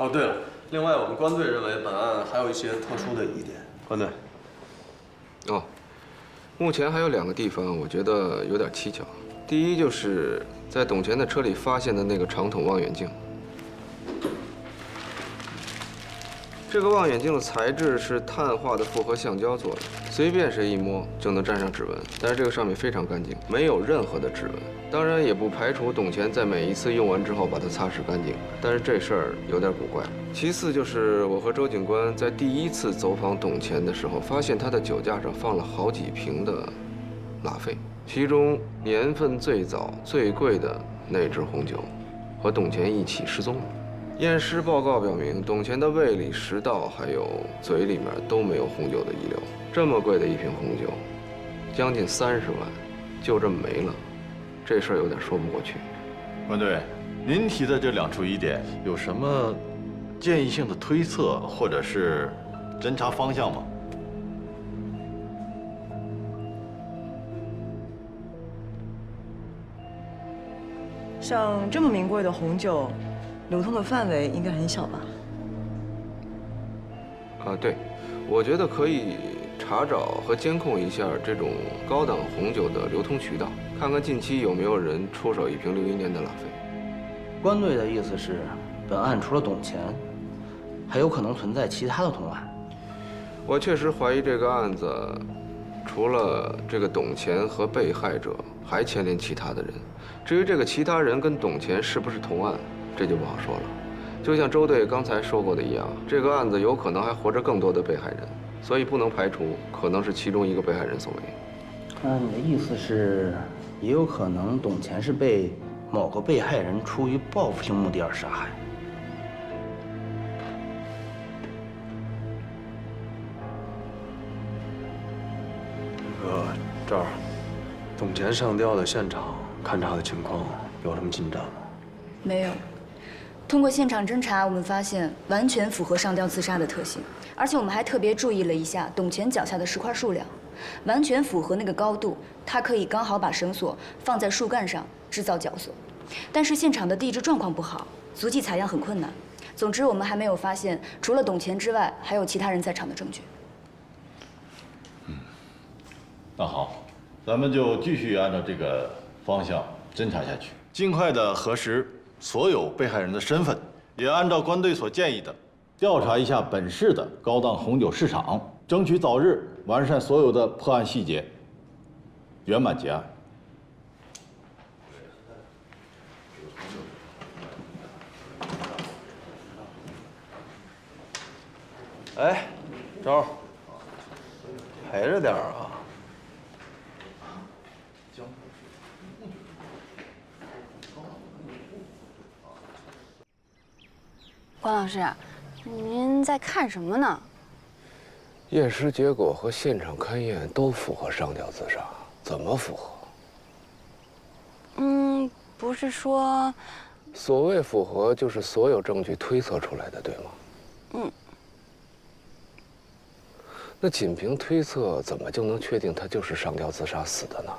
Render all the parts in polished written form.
哦，对了，另外我们关队认为本案还有一些特殊的疑点。关队。哦，目前还有2个地方，我觉得有点蹊跷。第一就是在董乾的车里发现的那个长筒望远镜。这个望远镜的材质是碳化的复合橡胶做的，随便谁一摸就能沾上指纹。但是这个上面非常干净，没有任何的指纹。当然也不排除董乾在每一次用完之后把它擦拭干净，但是这事儿有点古怪。其次就是我和周警官在第1次走访董乾的时候，发现他的酒架上放了好几瓶的拉菲，其中年份最早、最贵的那支红酒，和董乾一起失踪了。验尸报告表明，董乾的胃里、食道还有嘴里面都没有红酒的遗留。这么贵的一瓶红酒，将近30万，就这么没了，这事儿有点说不过去。关队，您提的这2处疑点有什么建议性的推测或者是侦查方向吗？像这么名贵的红酒，流通的范围应该很小吧？对，我觉得可以查找和监控一下这种高档红酒的流通渠道，看看近期有没有人出手一瓶61年的拉菲。关队的意思是，本案除了董乾，还有可能存在其他的同案。我确实怀疑这个案子，除了这个董乾和被害者，还牵连其他的人。至于这个其他人跟董乾是不是同案，这就不好说了。就像周队刚才说过的一样，这个案子有可能还活着更多的被害人，所以不能排除可能是其中一个被害人所为。那你的意思是，也有可能董乾是被某个被害人出于报复性目的而杀害？这儿，董乾上吊的现场勘查的情况有什么进展吗？没有。通过现场侦查，我们发现完全符合上吊自杀的特性，而且我们还特别注意了一下董乾脚下的石块数量，完全符合那个高度，他可以刚好把绳索放在树干上制造绞索。但是现场的地质状况不好，足迹采样很困难。总之，我们还没有发现除了董乾之外还有其他人在场的证据。那好，咱们就继续按照这个方向侦查下去，尽快的核实所有被害人的身份，也按照关队所建议的，调查一下本市的高档红酒市场，争取早日完善所有的破案细节，圆满结案。哎，周，陪着点啊！关老师，您在看什么呢？验尸结果和现场勘验都符合上吊自杀，怎么符合？不是说，所谓符合，就是所有证据推测出来的，对吗？那仅凭推测，怎么就能确定他就是上吊自杀死的呢？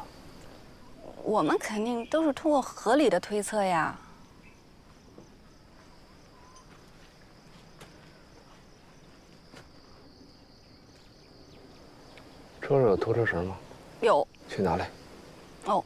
我们肯定都是通过合理的推测呀。车上有拖车绳吗？有。去拿来。哦。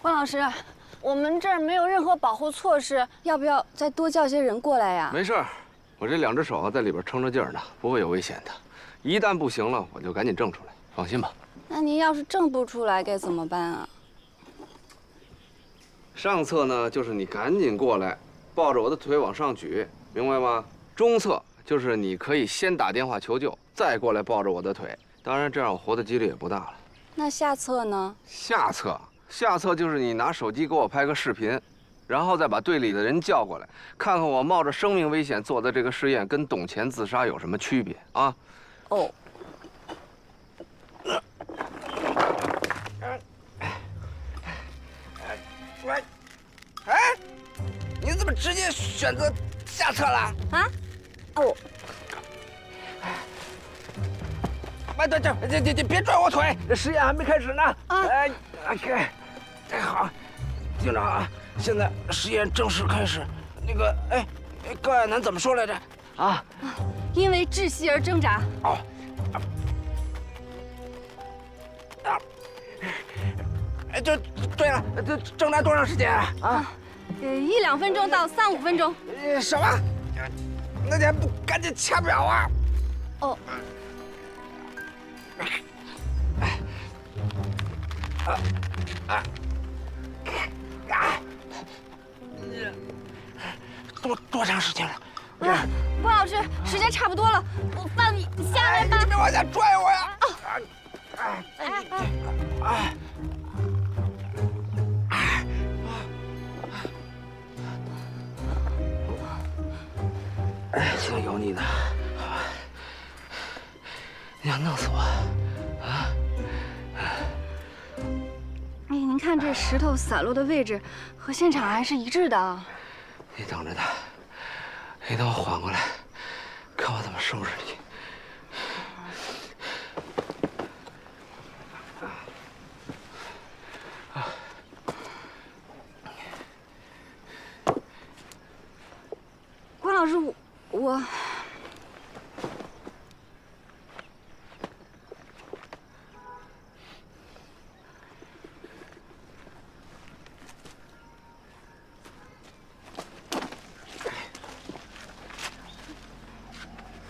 关老师，我们这儿没有任何保护措施，要不要再多叫些人过来呀？没事儿，我这2只手在里边撑着劲儿呢，不会有危险的。一旦不行了，我就赶紧挣出来，放心吧。那您要是挣不出来该怎么办啊？上策呢，就是你赶紧过来，抱着我的腿往上举，明白吗？中策就是你可以先打电话求救，再过来抱着我的腿。当然，这样我活的几率也不大了。那下册呢？下册就是你拿手机给我拍个视频，然后再把队里的人叫过来，看看我冒着生命危险做的这个试验跟董乾自杀有什么区别啊？哦。哎，你怎么直接选择下册了？啊？哦。哎，对，别拽我腿，这实验还没开始呢。哎，好，听着啊，现在实验正式开始。那个，高亚楠怎么说来着？啊？因为窒息而挣扎。哦。就对了，这挣扎多长时间啊？ 1、2分钟到3、5分钟。什么？那你还不赶紧掐表啊？哦。多长时间了？关老师，时间差不多了，我放你下来吧。你别往下拽我呀！挺油腻的，你想弄死我啊？哎，您看这石头散落的位置和现场还是一致的啊。你等着他，一等我缓过来，看我怎么收拾你。关老师，我。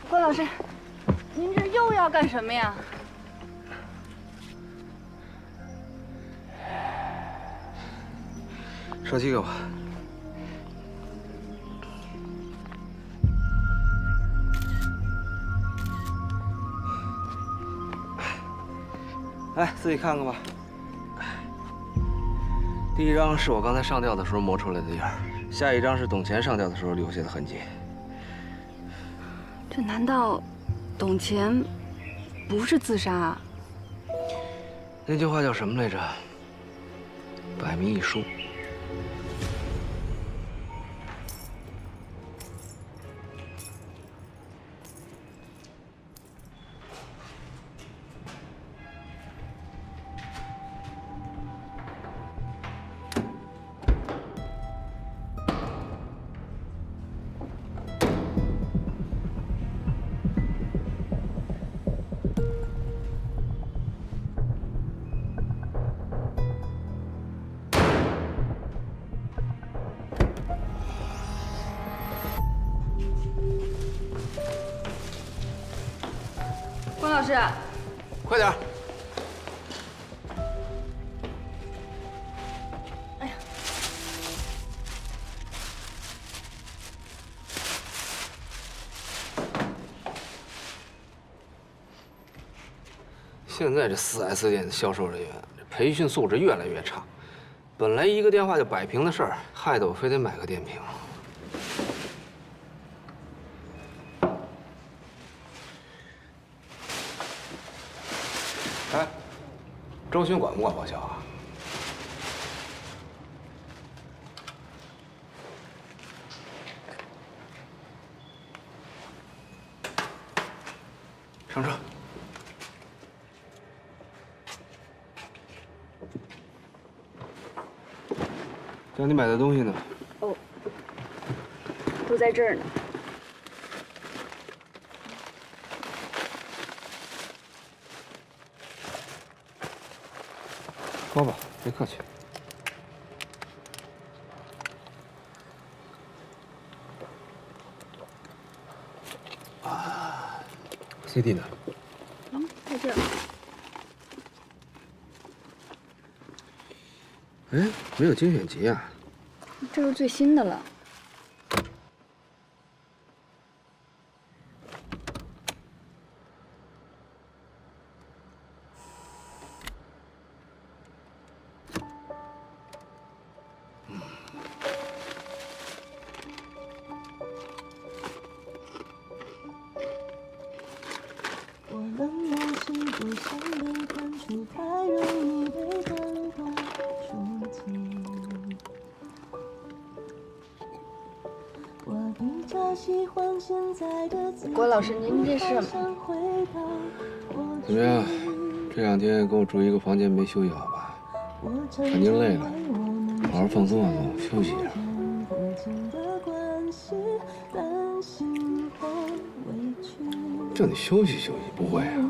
关老师，您这又要干什么呀？手机给我。来，自己看看吧。第一张是我刚才上吊的时候磨出来的印儿，下一张是董乾上吊的时候留下的痕迹。这难道董乾不是自杀啊？那句话叫什么来着？百密一疏。关老师，快点！哎呀，现在这4S店的销售人员，这培训素质越来越差。本来一个电话就摆平的事儿，害得我非得买个电瓶。哎，周巡管不管报销啊？上车。叫你买的东西呢？哦，都在这儿呢。喝吧，别客气。CD 呢？在这儿。哎，没有精选集啊？这是最新的了。我冷漠是不想被看出，太容易被灯光触及。我比较喜欢现在的自己。郭老师，您这是？怎么样？这2天给我住一个房间没休息好吧？肯定累了，好好放松放松，休息一下。叫你休息休息，不会啊？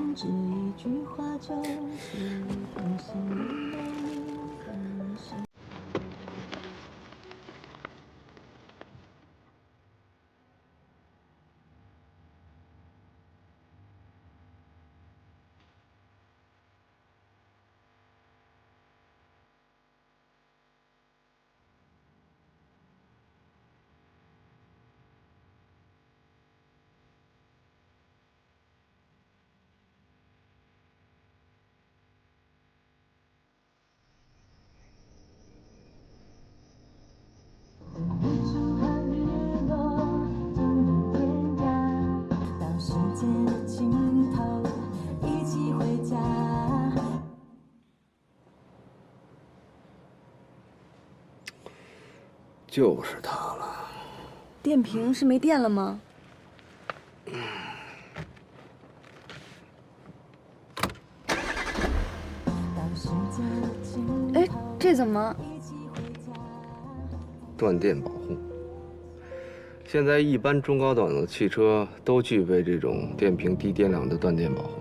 就是他了。电瓶是没电了吗？哎，这怎么？断电保护。现在一般中高档的汽车都具备这种电瓶低电量的断电保护，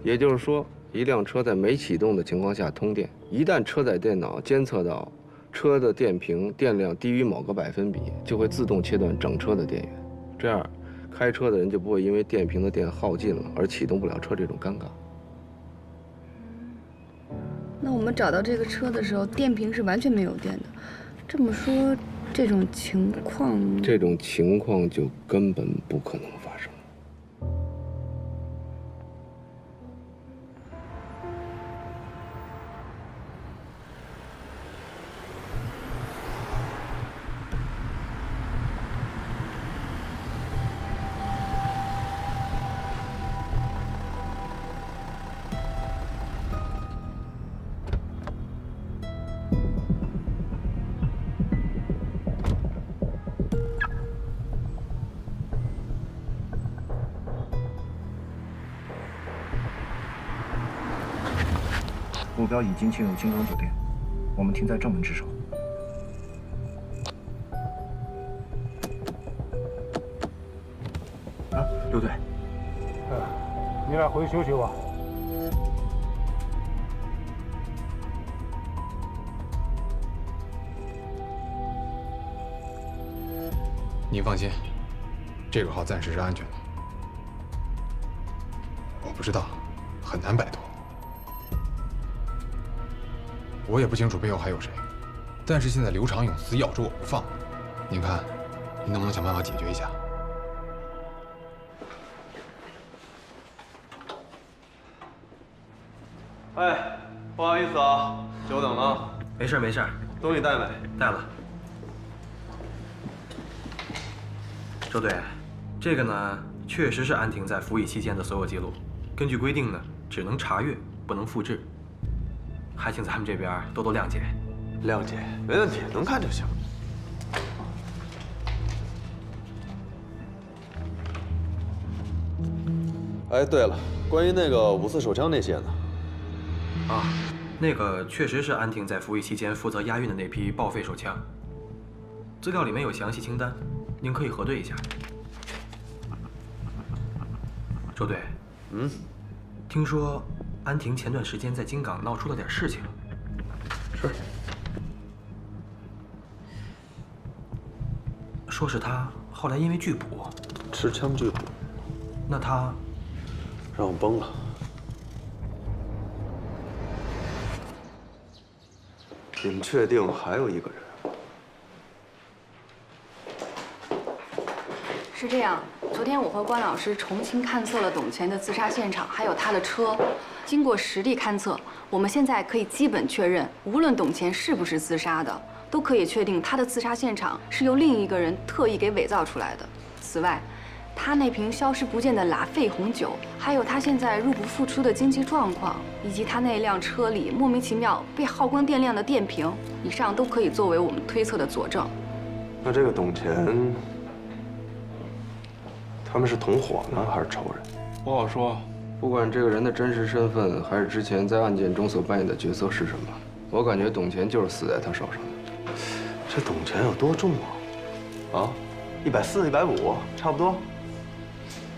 也就是说，一辆车在没启动的情况下通电，一旦车载电脑监测到车的电瓶电量低于某个百分比，就会自动切断整车的电源，这样开车的人就不会因为电瓶的电耗尽了而启动不了车这种尴尬。那我们找到这个车的时候，电瓶是完全没有电的。这么说，这种情况就根本不可能发生。目标已经进入金刚酒店，我们停在正门值守。啊，刘队，你俩回去休息吧。您放心，这个号暂时是安全的。我不知道，很难摆脱。我也不清楚背后还有谁，但是现在刘长勇死咬着我不放，您看，您能不能想办法解决一下？哎，不好意思啊，久等了。没事没事，东西带没？带了。周队，这个呢，确实是安婷在服役期间的所有记录。根据规定呢，只能查阅，不能复制。还请咱们这边多多谅解。谅解，没问题，能看就行。哎，对了，关于那个5四手枪那些呢？啊，那个确实是安婷在服役期间负责押运的那批报废手枪。资料里面有详细清单，您可以核对一下。周队，听说安婷前段时间在金港闹出了点事情。是。说是她后来因为拒捕，持枪拒捕。那她让我崩了。你们确定还有一个人？是这样，昨天我和关老师重新勘测了董乾的自杀现场，还有他的车。经过实地勘测，我们现在可以基本确认，无论董乾是不是自杀的，都可以确定他的自杀现场是由另一个人特意给伪造出来的。此外，他那瓶消失不见的拉菲红酒，还有他现在入不敷出的经济状况，以及他那辆车里莫名其妙被耗光电量的电瓶，以上都可以作为我们推测的佐证。那这个董乾，他们是同伙呢，还是仇人？不好说。不管这个人的真实身份，还是之前在案件中所扮演的角色是什么，我感觉董乾就是死在他手上的。这董乾有多重啊？140、150，差不多。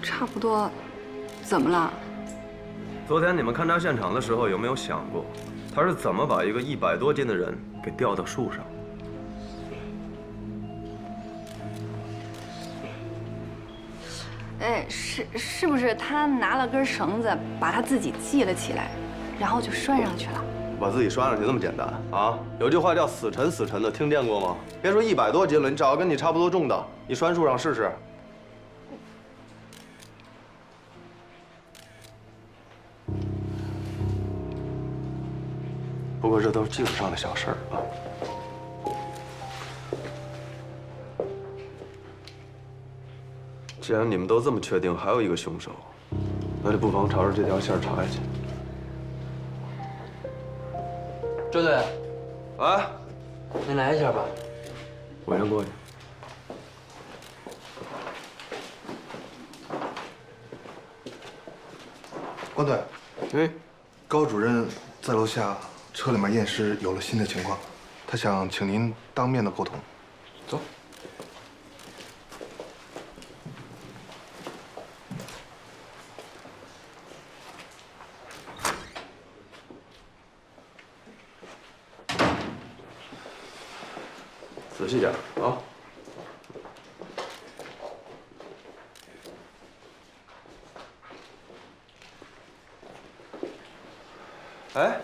差不多，怎么了？昨天你们勘察现场的时候，有没有想过，他是怎么把一个100多斤的人给吊到树上？哎，是不是他拿了根绳子把他自己系了起来，然后就拴上去了？把自己拴上去那么简单啊？有句话叫死沉死沉的，听见过吗？别说100多斤了，你找个跟你差不多重的，你拴树上试试。不过这都是技术上的小事儿啊。既然你们都这么确定还有一个凶手，那就不妨朝着这条线查下去。周队，哎，您来一下吧。我先过去。关队，哎，高主任在楼下车里面验尸有了新的情况，他想请您当面的沟通。走。仔细点啊！哎，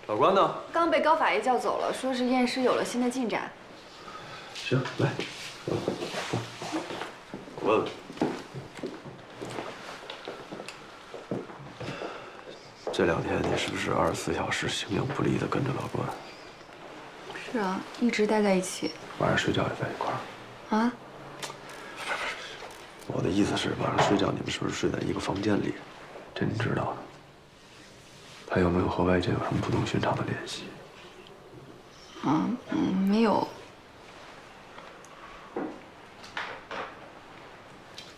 老关呢？刚被高法医叫走了，说是验尸有了新的进展。行，来，问问。这2天你是不是24小时形影不离的跟着老关？是啊，一直待在一起。晚上睡觉也在一块儿。啊？我的意思是，晚上睡觉你们是不是睡在一个房间里？这你知道的。他有没有和外界有什么不同寻常的联系？没有。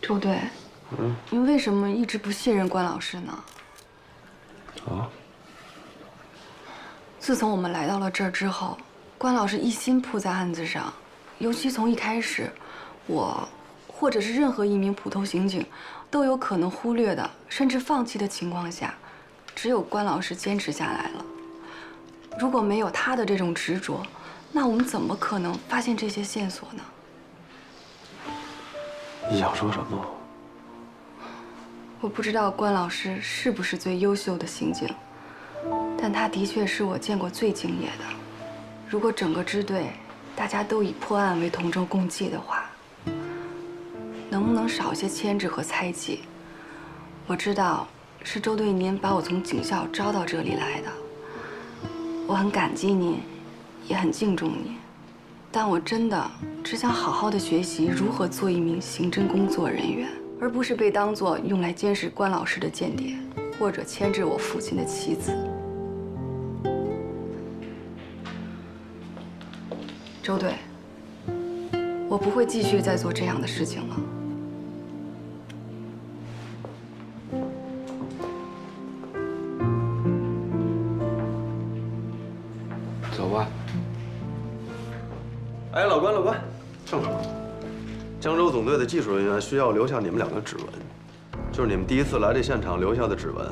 周队，你为什么一直不信任关老师呢？啊？自从我们来到了这儿之后，关老师一心扑在案子上，尤其从一开始，我或者是任何一名普通刑警都有可能忽略的，甚至放弃的情况下，只有关老师坚持下来了。如果没有他的这种执着，那我们怎么可能发现这些线索呢？你想说什么？我不知道关老师是不是最优秀的刑警，但他的确是我见过最敬业的。如果整个支队大家都以破案为同舟共济的话，能不能少些牵制和猜忌？我知道是周队您把我从警校招到这里来的，我很感激您，也很敬重您，但我真的只想好好的学习如何做一名刑侦工作人员，而不是被当作用来监视关老师的间谍，或者牵制我父亲的棋子。周队，我不会继续再做这样的事情了。走吧。哎，老关，正好，江州总队的技术人员需要留下你们2个指纹，就是你们第一次来这现场留下的指纹，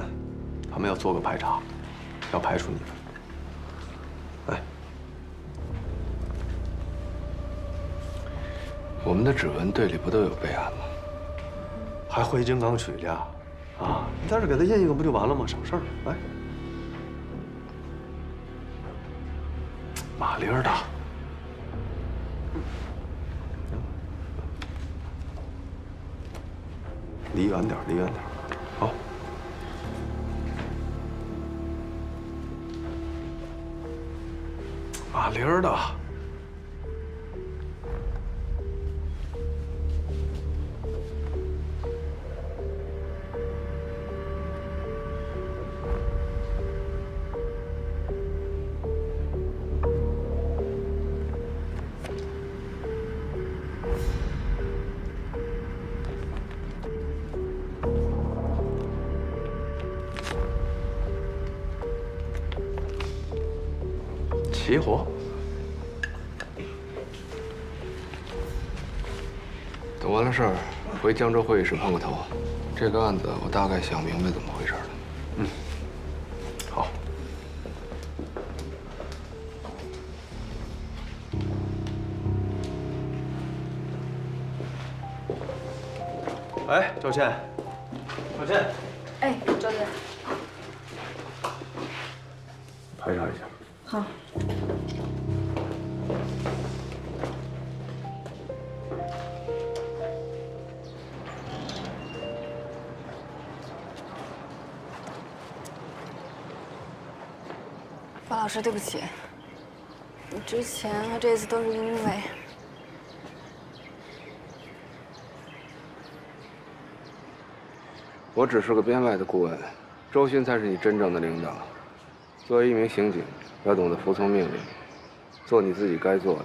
他们要做个排查，要排除你们。哎，我们的指纹队里不都有备案吗？还回金刚取价，啊，你在这给他印一个不就完了吗？省事儿。来，马铃儿的。离远点，离远点，好。马铃儿的，齐活。等完了事儿，回江州会议室碰个头。这个案子我大概想明白怎么回事了。嗯，好。哎，赵倩，赵倩，哎，周队，排查一下。好。方老师，对不起，之前和这次都是因为……我只是个编外的顾问，周鑫才是你真正的领导。作为一名刑警，要懂得服从命令，做你自己该做的，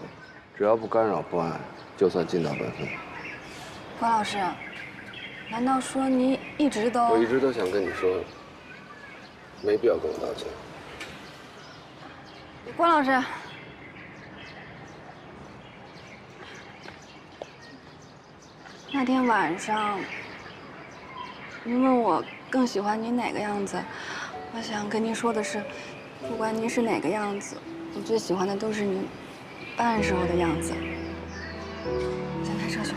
只要不干扰破案，就算尽到本分。关老师，难道说你一直都……我一直都想跟你说，没必要跟我道歉。关老师，那天晚上，您问我更喜欢您哪个样子，我想跟您说的是，不管您是哪个样子，我最喜欢的都是您办案时候的样子。先开车去。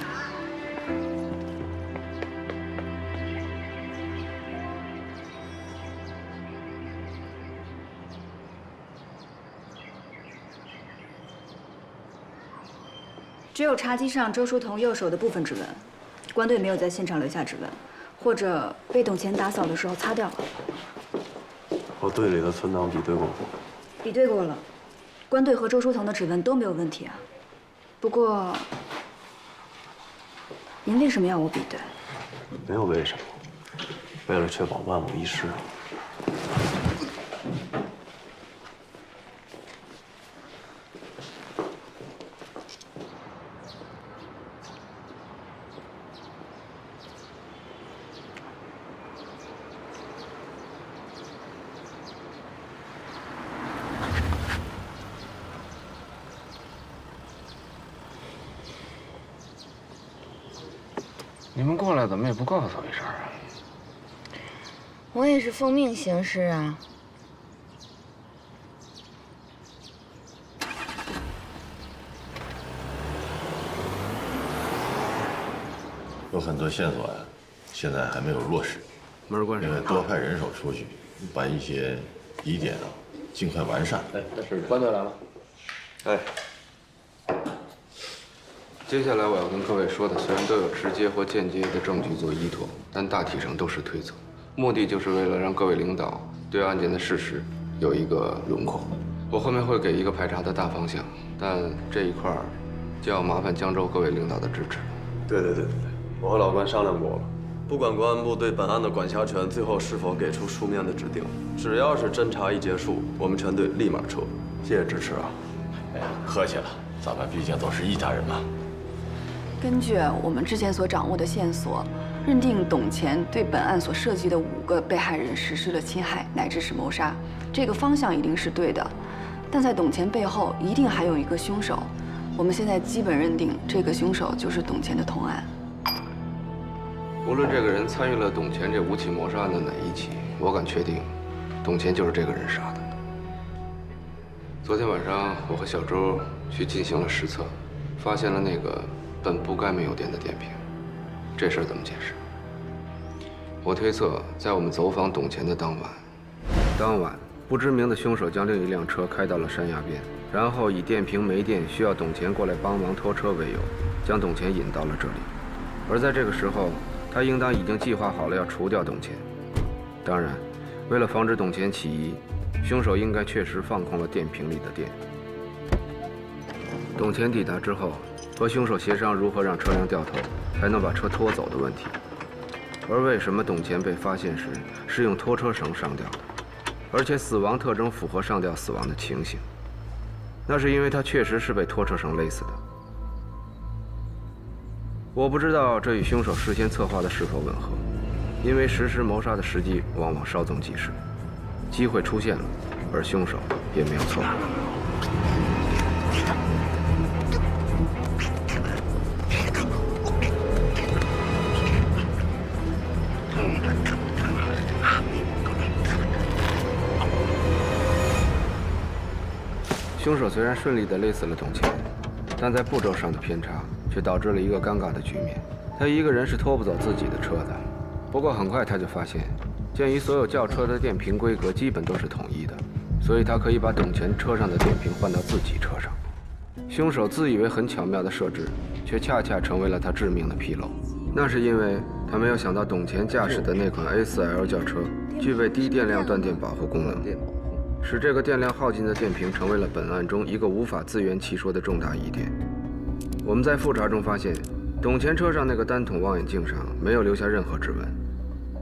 只有茶几上周书彤右手的部分指纹，关队没有在现场留下指纹，或者被董乾打扫的时候擦掉了。我队里的存档比对过，比对过了，关队和周书彤的指纹都没有问题啊。不过，您为什么要我比对？没有为什么，为了确保万无一失。你们过来怎么也不告诉我一声啊？我也是奉命行事啊。有很多线索呀，现在还没有落实。门关上。因为多派人手出去，把一些疑点啊尽快完善。哎，那是关队来了。哎。接下来我要跟各位说的，虽然都有直接或间接的证据做依托，但大体上都是推测，目的就是为了让各位领导对案件的事实有一个轮廓。我后面会给一个排查的大方向，但这一块儿就要麻烦江州各位领导的支持。对，我和老关商量过了，不管公安部对本案的管辖权最后是否给出书面的指定，只要是侦查一结束，我们全队立马撤。谢谢支持啊！哎呀，客气了，咱们毕竟都是一家人嘛。根据我们之前所掌握的线索，认定董乾对本案所涉及的5个被害人实施了侵害乃至是谋杀，这个方向一定是对的。但在董乾背后一定还有一个凶手，我们现在基本认定这个凶手就是董乾的同案。无论这个人参与了董乾这5起谋杀案的哪一起，我敢确定，董乾就是这个人杀的。昨天晚上，我和小周去进行了实测，发现了那个本不该没有电的电瓶，这事儿怎么解释？我推测，在我们走访董乾的当晚，不知名的凶手将另一辆车开到了山崖边，然后以电瓶没电，需要董乾过来帮忙拖车为由，将董乾引到了这里。而在这个时候，他应当已经计划好了要除掉董乾。当然，为了防止董乾起疑，凶手应该确实放空了电瓶里的电。董乾抵达之后，和凶手协商如何让车辆掉头，才能把车拖走的问题。而为什么董乾被发现时是用拖车绳上吊的，而且死亡特征符合上吊死亡的情形？那是因为他确实是被拖车绳勒死的。我不知道这与凶手事先策划的是否吻合，因为实施谋杀的时机往往稍纵即逝，机会出现了，而凶手也没有错过。凶手虽然顺利地勒死了董乾，但在步骤上的偏差却导致了一个尴尬的局面。他一个人是拖不走自己的车的。不过很快他就发现，鉴于所有轿车的电瓶规格基本都是统一的，所以他可以把董乾车上的电瓶换到自己车上。凶手自以为很巧妙的设置，却恰恰成为了他致命的纰漏。那是因为他没有想到董乾驾驶的那款 A4L 轿车具备低电量断电保护功能。使这个电量耗尽的电瓶成为了本案中一个无法自圆其说的重大疑点。我们在复查中发现，董乾车上那个单筒望远镜上没有留下任何指纹，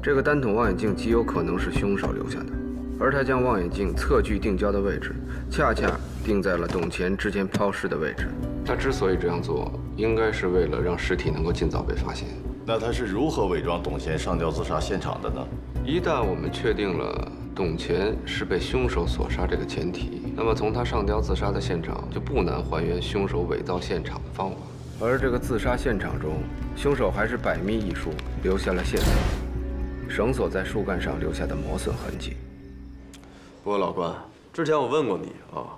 这个单筒望远镜极有可能是凶手留下的，而他将望远镜侧距定焦的位置，恰恰定在了董乾之前抛尸的位置。他之所以这样做，应该是为了让尸体能够尽早被发现。那他是如何伪装董乾上吊自杀现场的呢？一旦我们确定了董乾是被凶手所杀这个前提，那么从他上吊自杀的现场就不难还原凶手伪造现场的方法。而这个自杀现场中，凶手还是百密一疏，留下了线索，绳索在树干上留下的磨损痕迹。不过老关，之前我问过你啊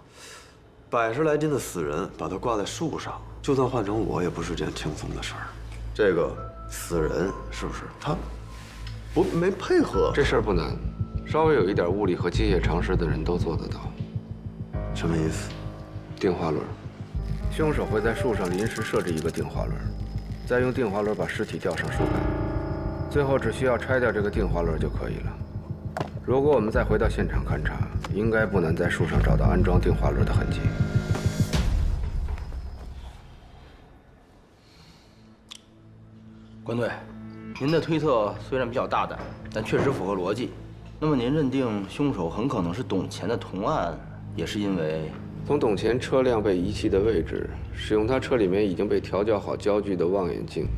，100来斤的死人把它挂在树上，就算换成我也不是件轻松的事儿。这个死人是不是他没配合？这事儿不难，稍微有一点物理和机械常识的人都做得到。什么意思？定滑轮。凶手会在树上临时设置一个定滑轮，再用定滑轮把尸体吊上树干，最后只需要拆掉这个定滑轮就可以了。如果我们再回到现场勘查，应该不难在树上找到安装定滑轮的痕迹。关队，您的推测虽然比较大胆，但确实符合逻辑。那么您认定凶手很可能是董乾的同案，也是因为从董乾车辆被遗弃的位置，使用他车里面已经被调校好焦距的望远镜，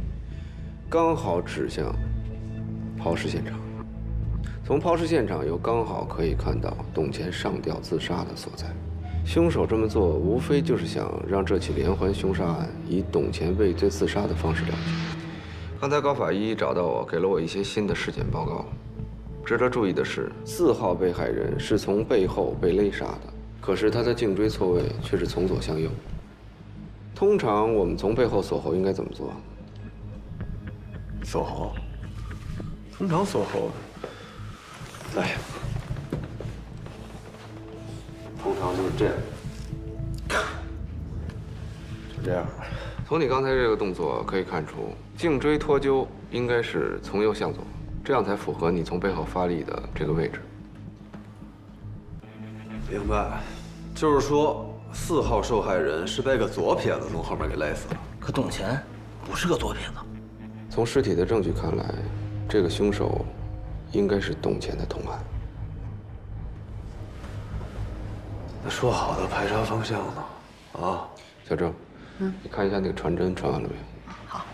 刚好指向抛尸现场。从抛尸现场又刚好可以看到董乾上吊自杀的所在。凶手这么做，无非就是想让这起连环凶杀案以董乾畏罪自杀的方式了结。刚才高法医找到我，给了我一些新的尸检报告。值得注意的是，4号被害人是从背后被勒杀的，可是他的颈椎错位却是从左向右。通常我们从背后锁喉应该怎么做？锁喉？通常锁喉，来，通常就是这样，就这样。从你刚才这个动作可以看出，颈椎脱臼应该是从右向左，这样才符合你从背后发力的这个位置。明白，就是说4号受害人是被个左撇子从后面给勒死了。可董乾不是个左撇子。从尸体的证据看来，这个凶手应该是董乾的同案。那说好的排查方向呢？啊，小郑，你看一下那个传真传完了没有？好。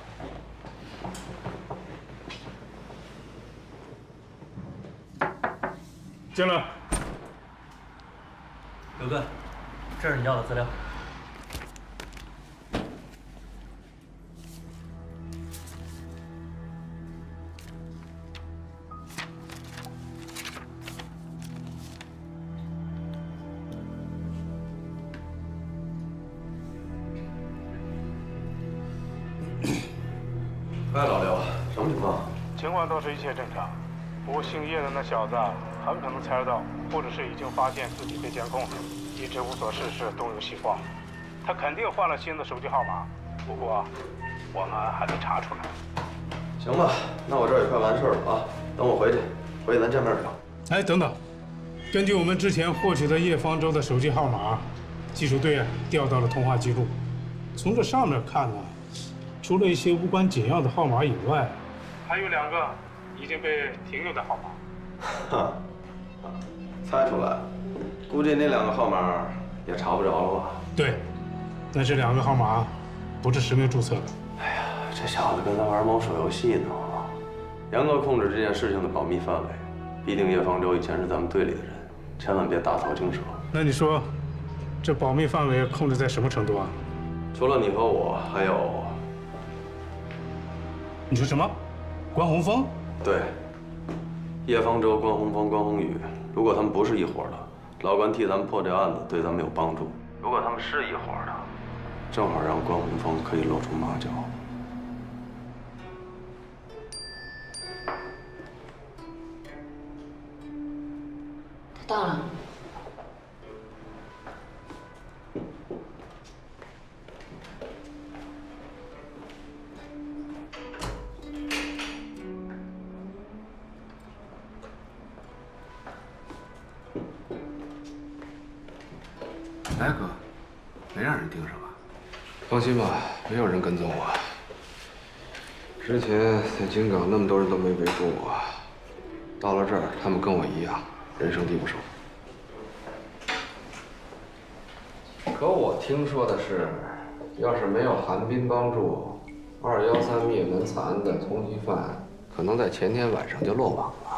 进来。刘队，这是你要的资料。哎，老刘，什么情况？情况倒是一切正常，不过姓叶的那小子很可能猜得到，或者是已经发现自己被监控了，一直无所事事，东游西晃。他肯定换了新的手机号码，不过我们还得查出来。行吧，那我这儿也快完事儿了啊，等我回去咱见面聊。哎，等等，根据我们之前获取的叶方舟的手机号码，技术队调到了通话记录。从这上面看呢，除了一些无关紧要的号码以外，还有2个已经被停用的号码。哈，猜出来，估计那2个号码也查不着了吧？对，但这2个号码不是实名注册的。哎呀，这小子跟咱玩猫手游戏呢，严格控制这件事情的保密范围。毕竟叶方舟以前是咱们队里的人，千万别打草惊蛇。那你说，这保密范围控制在什么程度啊？除了你和我，还有……你说什么？关宏峰？对，叶方舟、关宏峰、关宏宇，如果他们不是一伙的，老关替咱们破这案子，对咱们有帮助；如果他们是一伙的，正好让关宏峰可以露出马脚。他到了。来，哥，没让人盯上吧？放心吧，没有人跟踪我。之前在京港那么多人都没围住我，到了这儿，他们跟我一样，人生地不熟。可我听说的是，要是没有韩冰帮助，213灭门惨案的通缉犯，可能在前天晚上就落网了。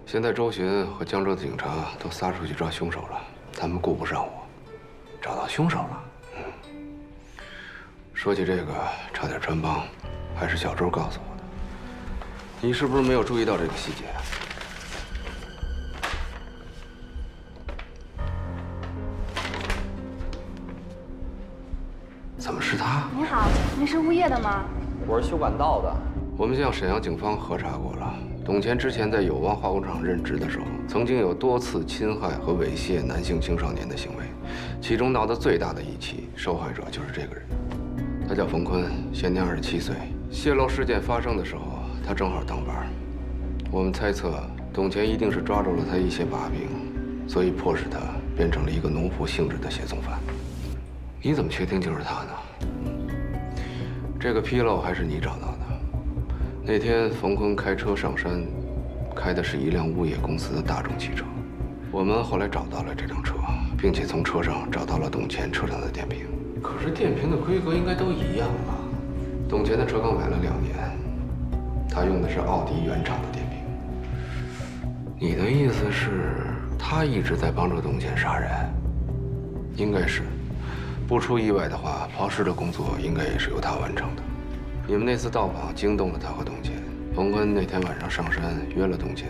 现在周巡和江州的警察都撒出去抓凶手了，他们顾不上我。找到凶手了。说起这个，差点穿帮，还是小周告诉我的。你是不是没有注意到这个细节？怎么是他？您好，您是物业的吗？我是修管道的。我们向沈阳警方核查过了。董乾之前在友邦化工厂任职的时候，曾经有多次侵害和猥亵男性青少年的行为，其中闹得最大的一起，受害者就是这个人。他叫冯坤，现年27岁。泄露事件发生的时候，他正好当班。我们猜测，董乾一定是抓住了他一些把柄，所以迫使他变成了一个奴仆性质的胁送犯。你怎么确定就是他呢？这个纰漏还是你找到的。那天冯坤开车上山，开的是一辆物业公司的大众汽车。我们后来找到了这辆车，并且从车上找到了董乾车上的电瓶。可是电瓶的规格应该都一样吧？董乾的车刚买了2年，他用的是奥迪原厂的电瓶。你的意思是，他一直在帮助董乾杀人？应该是，不出意外的话，抛尸的工作应该也是由他完成的。你们那次到访惊动了他和董乾，冯坤那天晚上上山约了董乾，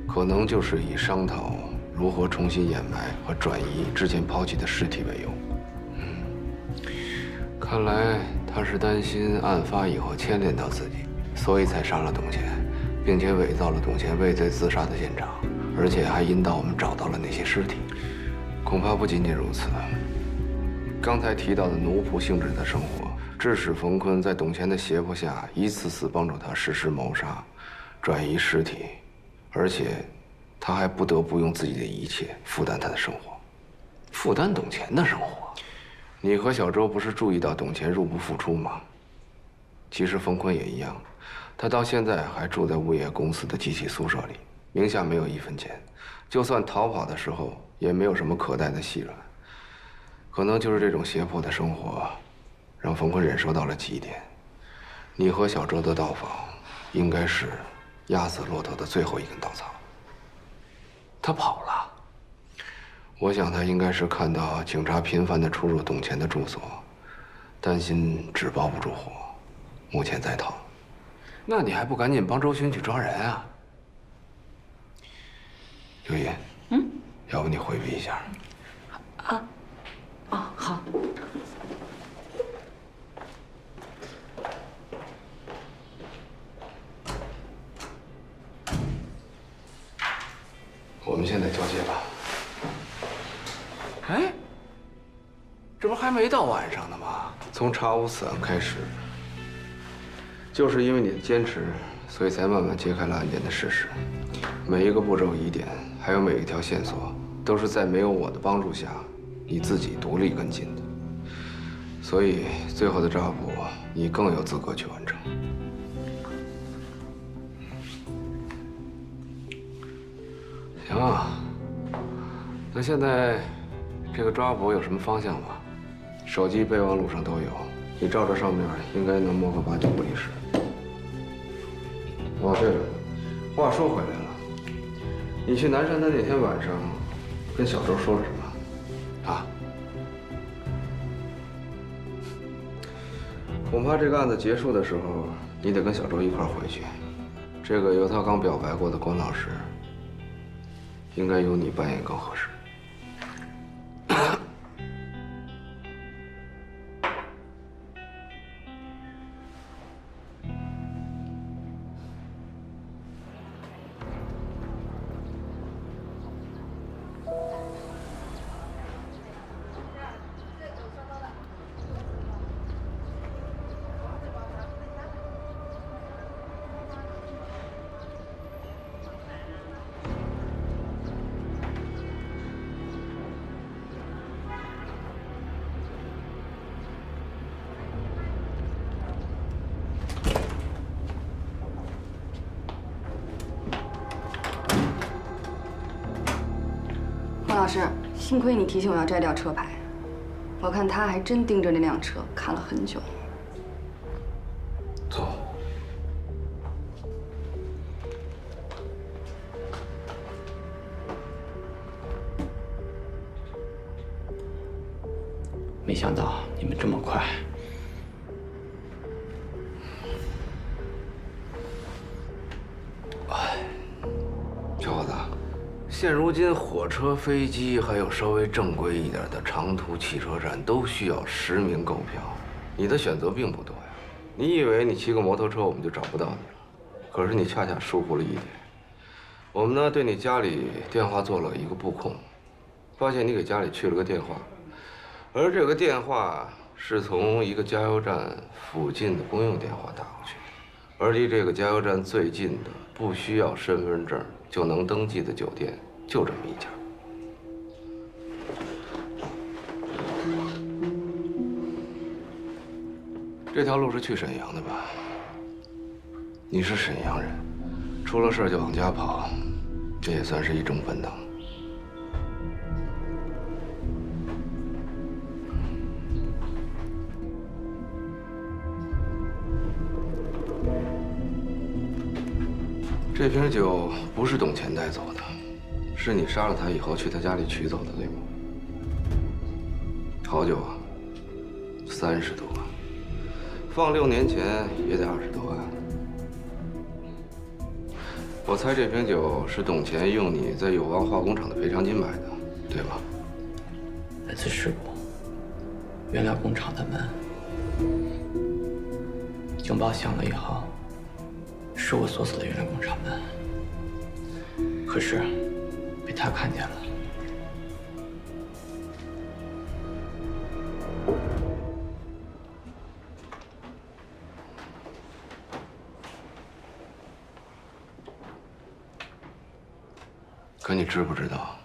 可能就是以商讨如何重新掩埋和转移之前抛弃的尸体为由。看来他是担心案发以后牵连到自己，所以才杀了董乾，并且伪造了董乾畏罪自杀的现场，而且还引导我们找到了那些尸体。恐怕不仅仅如此，刚才提到的奴仆性质的生活，致使冯坤在董乾的胁迫下，一次次帮助他实施谋杀、转移尸体，而且他还不得不用自己的一切负担他的生活，负担董乾的生活。你和小周不是注意到董乾入不敷出吗？其实冯坤也一样，他到现在还住在物业公司的集体宿舍里，名下没有1分钱，就算逃跑的时候也没有什么可待的细软。可能就是这种胁迫的生活，让冯坤忍受到了极点。你和小周的到访，应该是压死骆驼的最后一根稻草。他跑了。我想他应该是看到警察频繁地出入董乾的住所，担心纸包不住火，目前在逃。那你还不赶紧帮周巡去抓人啊？刘烨，要不你回避一下？啊，哦，好。我们现在交接吧。哎，这不还没到晚上呢吗？从查无此案开始，就是因为你的坚持，所以才慢慢揭开了案件的事实。每一个步骤疑点，还有每一条线索，都是在没有我的帮助下，你自己独立跟进的。所以最后的抓捕，你更有资格去完成。行啊，那现在这个抓捕有什么方向吗？手机备忘录上都有，你照着上面应该能摸个8、9不离10。哦，对了，话说回来了，你去南山的那天晚上，跟小周说了什么？啊？恐怕这个案子结束的时候，你得跟小周一块儿回去。这个由他刚表白过的关老师，应该由你扮演更合适。关老师，幸亏你提醒我要摘掉车牌，我看他还真盯着那辆车看了很久。走。没想到你们这么快。小伙子，现如今火车、飞机，还有稍微正规一点的长途汽车站，都需要实名购票。你的选择并不多呀。你以为你骑个摩托车我们就找不到你了？可是你恰恰疏忽了一点。我们呢对你家里电话做了一个布控，发现你给家里去了个电话，而这个电话是从一个加油站附近的公用电话打过去的，而离这个加油站最近的，不需要身份证就能登记的酒店，就这么一家。这条路是去沈阳的吧？你是沈阳人，出了事就往家跑，这也算是一种本能。这瓶酒不是董乾带走的，是你杀了他以后去他家里取走的，对吗？好酒啊，30多万，放6年前也得20多万。我猜这瓶酒是董乾用你在友邦化工厂的赔偿金买的，对吧？那次事故，原料工厂的门，警报响了以后，是我锁死的原料工厂门，可是被他看见了。可你知不知道，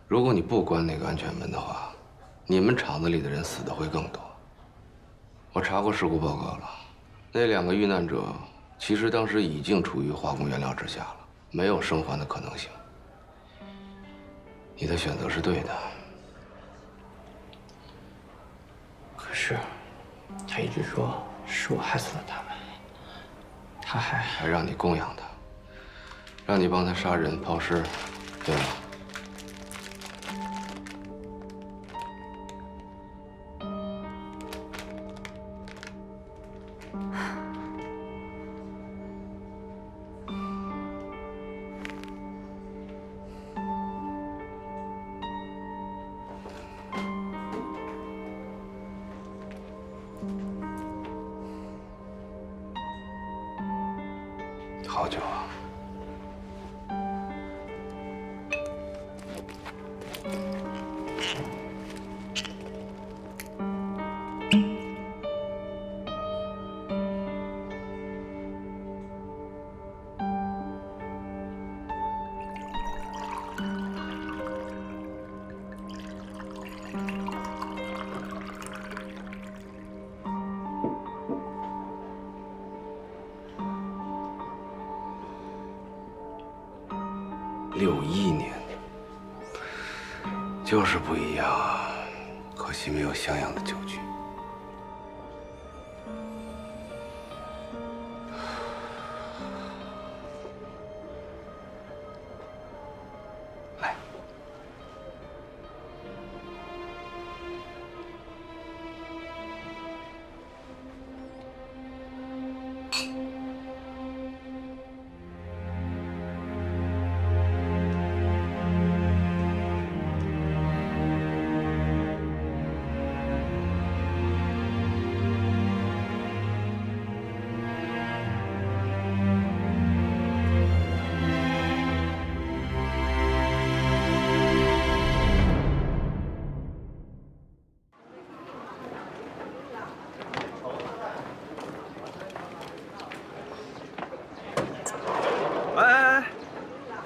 如果你不关那个安全门的话，你们厂子里的人死的会更多。我查过事故报告了，那2个遇难者其实当时已经处于化工原料之下了，没有生还的可能性。你的选择是对的。可是，他一直说是我害死了他们，他还让你供养他，让你帮他杀人抛尸，对吗？好酒啊！61年，就是不一样啊！可惜没有像样的酒具。来，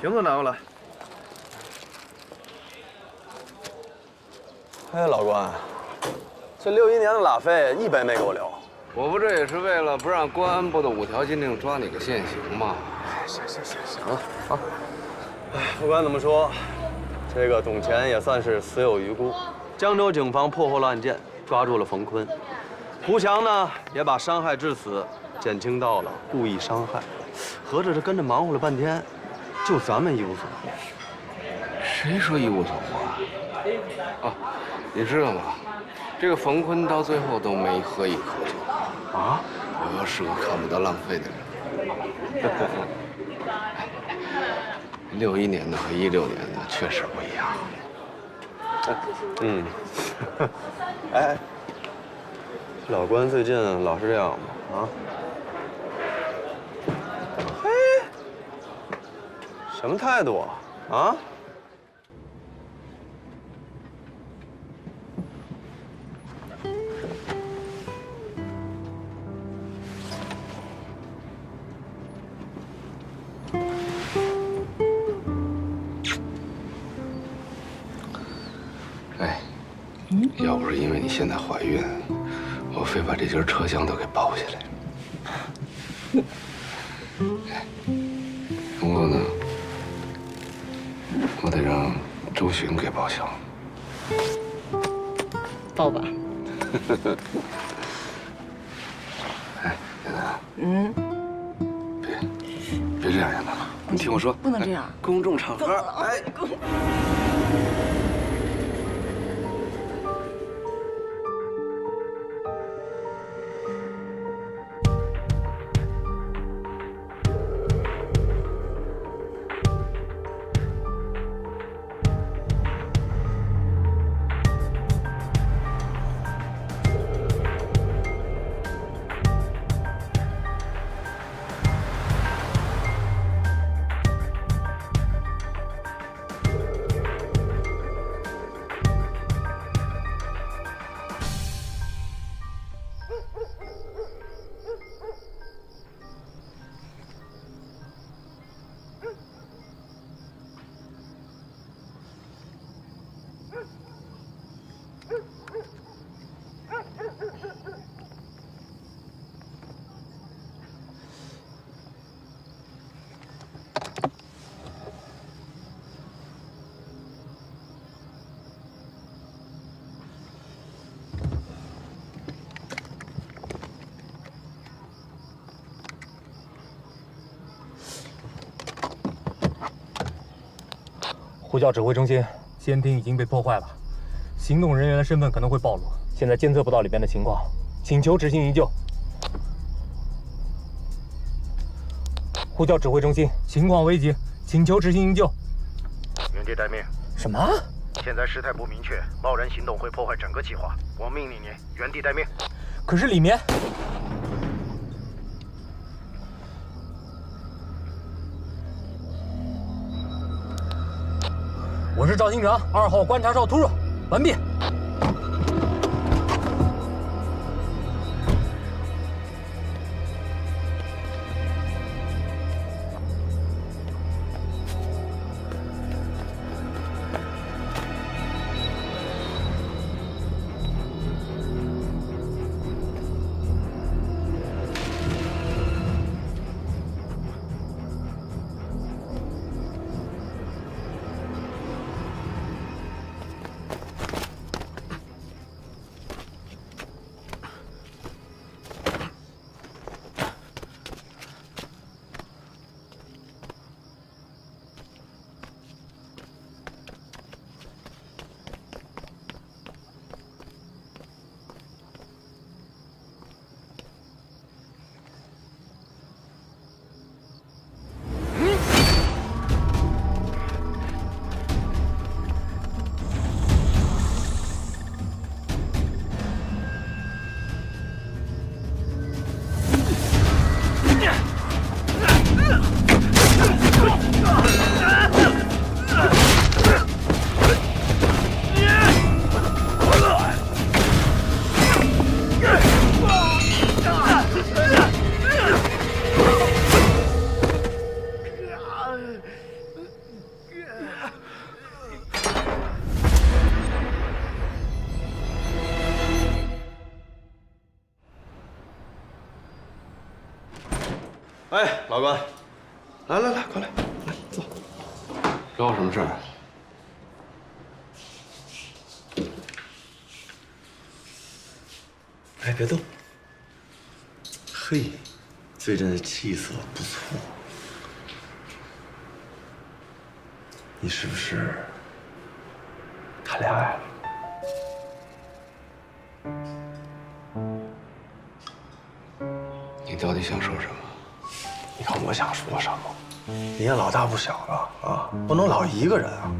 瓶子拿过来。哎，老关，这61年的拉费一杯没给我留。我不这也是为了不让公安部的5条禁令抓你个现行吗？行了，好。哎，不管怎么说，这个董乾也算是死有余辜。江州警方破获了案件，抓住了冯坤。胡强呢，也把伤害致死减轻到了故意伤害。合着这跟着忙活了半天，就咱们一无所获。谁说一无所获啊？哦，你知道吗？这个冯坤到最后都没喝一口酒啊！我是个看不得浪费的人。61年的和16年的确实不一样。嗯。哎，老关最近老是这样吗？啊？嘿，什么态度啊？啊？要不是因为你现在怀孕，我非把这节车厢都给包下来。不过呢，我得让周巡给报销。抱吧。哎，燕子。别这样，燕子，你听我说，不能这样。公众场合，哎。呼叫指挥中心，监听已经被破坏了，行动人员的身份可能会暴露，现在监测不到里边的情况，请求执行营救。呼叫指挥中心，情况危急，请求执行营救。原地待命。什么？现在事态不明确，贸然行动会破坏整个计划。我命令你原地待命。可是里面……我是赵行长，2号观察哨突入，完毕。哎，老关，来，快来，来坐。找我什么事儿？哎，别动。嘿，最近的气色不错。你是不是谈恋爱了？你到底想说什么？你看我想说什么？你也老大不小了啊，不能老一个人啊。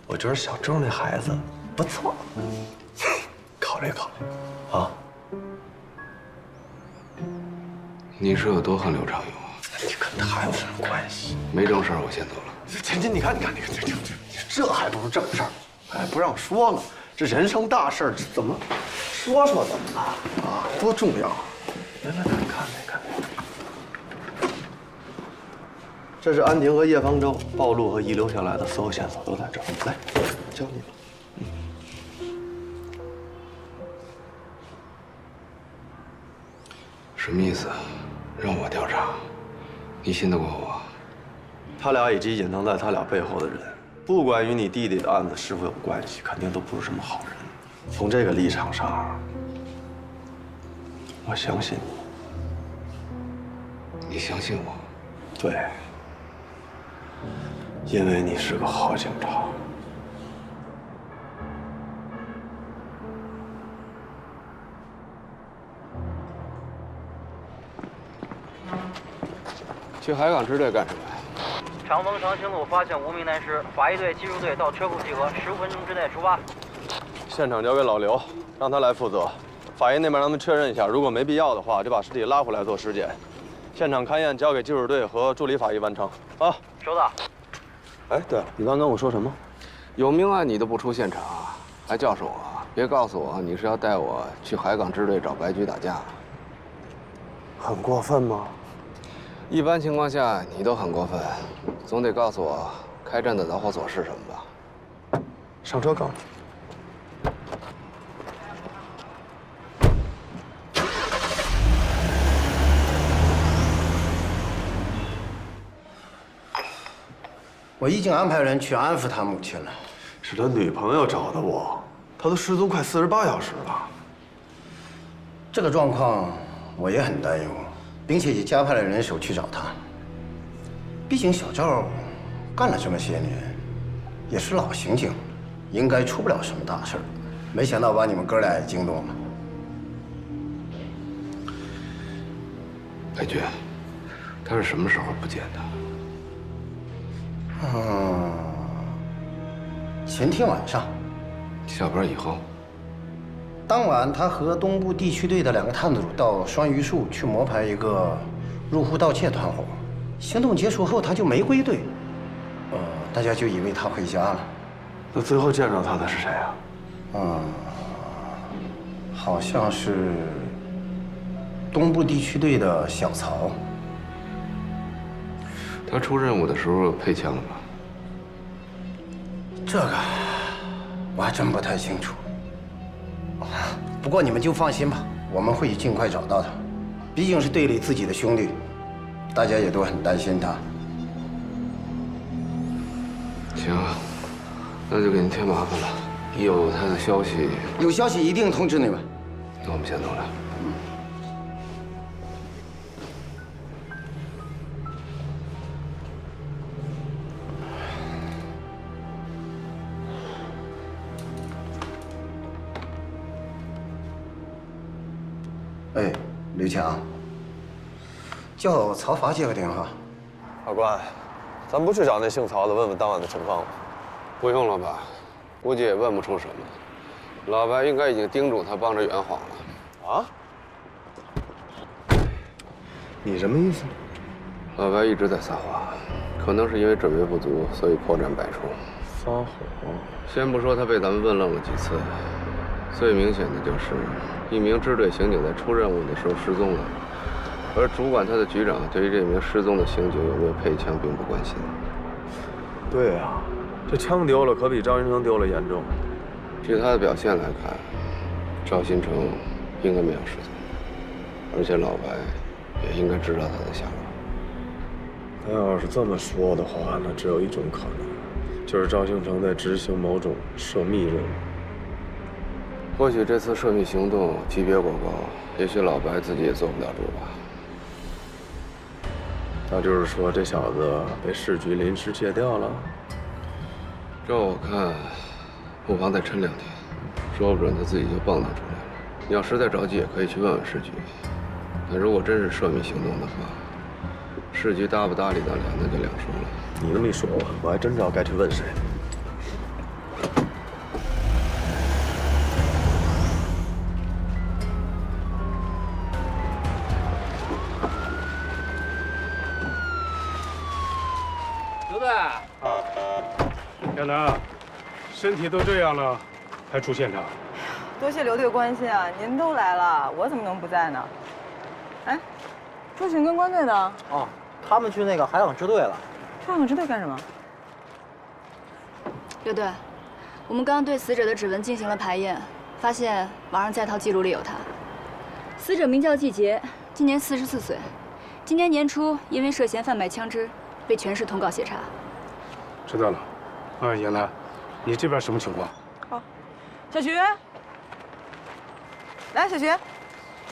我觉得小周那孩子不错，考虑考虑啊。你是有多恨刘长勇啊？你跟他有什么关系？没正事儿，我先走了。你看，这还不是正事儿？哎，不让说了，这人生大事儿，这怎么说怎么了啊？多重要！来，看看。这是安婷和叶方舟暴露和遗留下来的所有线索都在这儿。来，交你了。什么意思？让我调查？你信得过我？他俩以及隐藏在他俩背后的人，不管与你弟弟的案子是否有关系，肯定都不是什么好人。从这个立场上，我相信你。你相信我？对，因为你是个好警察。去海港支队干什么呀？长丰长兴路发现无名男尸，法医队、技术队到车库集合，15分钟之内出发。现场交给老刘，让他来负责。法医那边让他们确认一下，如果没必要的话，就把尸体拉回来做尸检。现场勘验交给技术队和助理法医完成。啊，收到。哎，对了，你刚跟我说什么？有命案你都不出现场，还教唆我？别告诉我你是要带我去海港支队找白菊打架。很过分吗？一般情况下你都很过分，总得告诉我开战的导火索是什么吧？上车告诉你。我已经安排人去安抚他母亲了。是他女朋友找的我，他都失踪快48小时了。这个状况我也很担忧，并且也加派了人手去找他。毕竟小赵干了这么些年，也是老刑警，应该出不了什么大事儿。没想到把你们哥俩也惊动了。白菊，他是什么时候不见的？前天晚上，下班以后。当晚，他和东部地区队的2个探组到双榆树去摸排一个入户盗窃团伙。行动结束后，他就没归队，大家就以为他回家了。那最后见着他的是谁啊？好像是东部地区队的小曹。他出任务的时候配枪了吗？这个我还真不太清楚。不过你们就放心吧，我们会尽快找到他。毕竟是队里自己的兄弟，大家也都很担心他。行，那就给您添麻烦了。一有他的消息，有消息一定通知你们。那我们先走了。哎，刘强，叫曹法接个电话。法官，咱不去找那姓曹的问问当晚的情况吗？不用了吧，估计也问不出什么。老白应该已经叮嘱他帮着圆谎了。啊？你什么意思？老白一直在撒谎，可能是因为准备不足，所以破绽百出。撒谎？先不说他被咱们问愣了几次，最明显的就是一名支队刑警在出任务的时候失踪了，而主管他的局长对于这名失踪的刑警有没有配枪并不关心。对啊，这枪丢了可比赵新成丢了严重。据他的表现来看，赵新成应该没有失踪，而且老白也应该知道他的下落。他要是这么说的话，那只有一种可能，就是赵兴成在执行某种涉密任务。或许这次涉密行动级别过高，也许老白自己也坐不了主吧。那就是说，这小子被市局临时借调了。照我看，不妨再抻2天，说不准他自己就蹦跶出来了。你要实在着急，也可以去问问市局。但如果真是涉密行动的话，市局搭不搭理得了，那就两说了。你那么一说，我还真知道该去问谁。刘队啊，亚楠，身体都这样了，还出现场？多谢刘队关心啊！您都来了，我怎么能不在呢？哎，周巡跟关队呢？哦，他们去那个海港支队了。去海港支队干什么？刘队，我们刚刚对死者的指纹进行了排验，发现网上在逃记录里有他。死者名叫季杰，今年44岁，今年年初因为涉嫌贩卖枪支，被全市通告协查。知道了。啊，亚楠，你这边什么情况？好，小徐，来，小徐，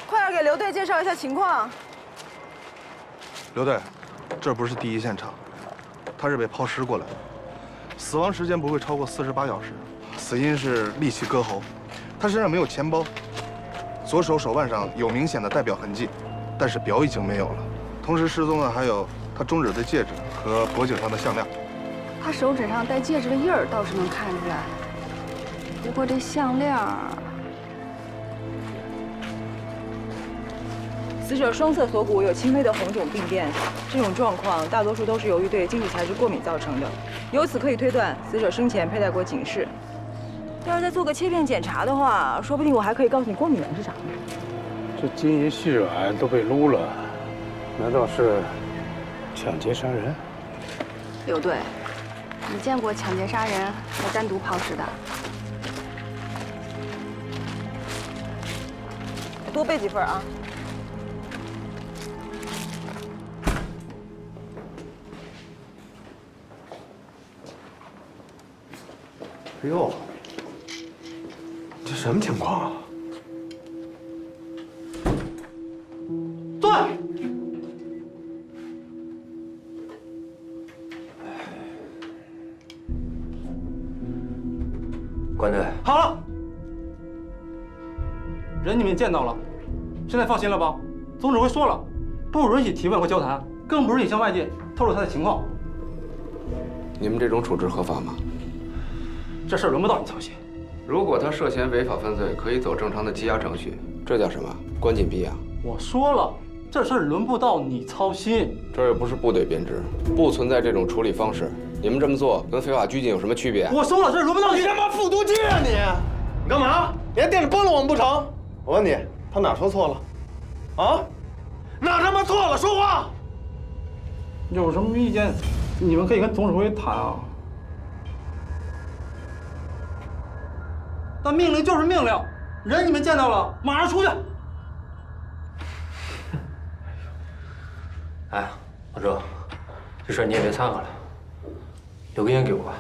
快点给刘队介绍一下情况。刘队，这不是第一现场，他是被抛尸过来的，死亡时间不会超过48小时，死因是利器割喉，他身上没有钱包，左手手腕上有明显的代表痕迹，但是表已经没有了。同时失踪的还有他中指的戒指和脖颈上的项链。他手指上戴戒指的印儿倒是能看出来，不过这项链儿……死者双侧锁骨有轻微的红肿病变，这种状况大多数都是由于对金属材质过敏造成的。由此可以推断，死者生前佩戴过警示。要是再做个切片检查的话，说不定我还可以告诉你过敏源是啥呢。这金银细软都被撸了，难道是抢劫杀人？刘队，你见过抢劫杀人还单独抛尸的？多备几份啊。哎呦，这什么情况啊？对。关队，好了，人你们见到了，现在放心了吧？总指挥说了，不允许提问或交谈，更不允许向外界透露他的情况。你们这种处置合法吗？这事儿轮不到你操心。如果他涉嫌违法犯罪，可以走正常的羁押程序，这叫什么？关禁闭押。我说了，这事儿轮不到你操心。这又不是部队编制，不存在这种处理方式。你们这么做跟非法拘禁有什么区别？我说了，这轮不到你。你他妈复读机啊你！你干嘛？你还惦着帮了我们不成？我问你，他哪说错了？啊？哪他妈错了？说话！有什么意见，你们可以跟总指挥谈啊。但命令就是命令，人你们见到了，马上出去。哎，老周，这事儿你也别掺和了，留个烟给我吧。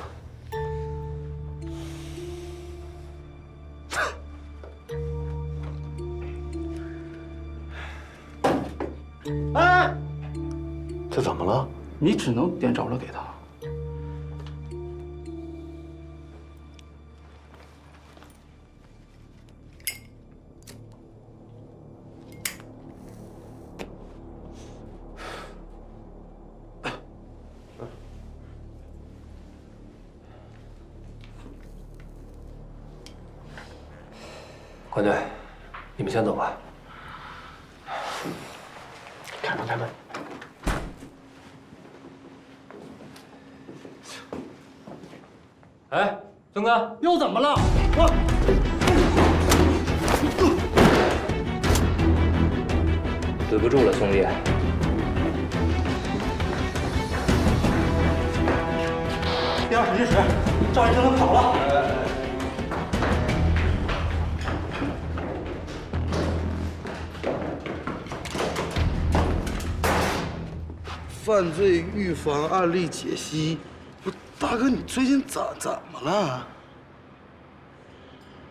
哎，这怎么了？你只能点着了给他。关队，你们先走吧。开门，开门。哎，兄弟，又怎么了？对不住了，兄弟。别让使劲使，赵医生他跑了。犯罪预防案例解析。不，大哥，你最近怎么了？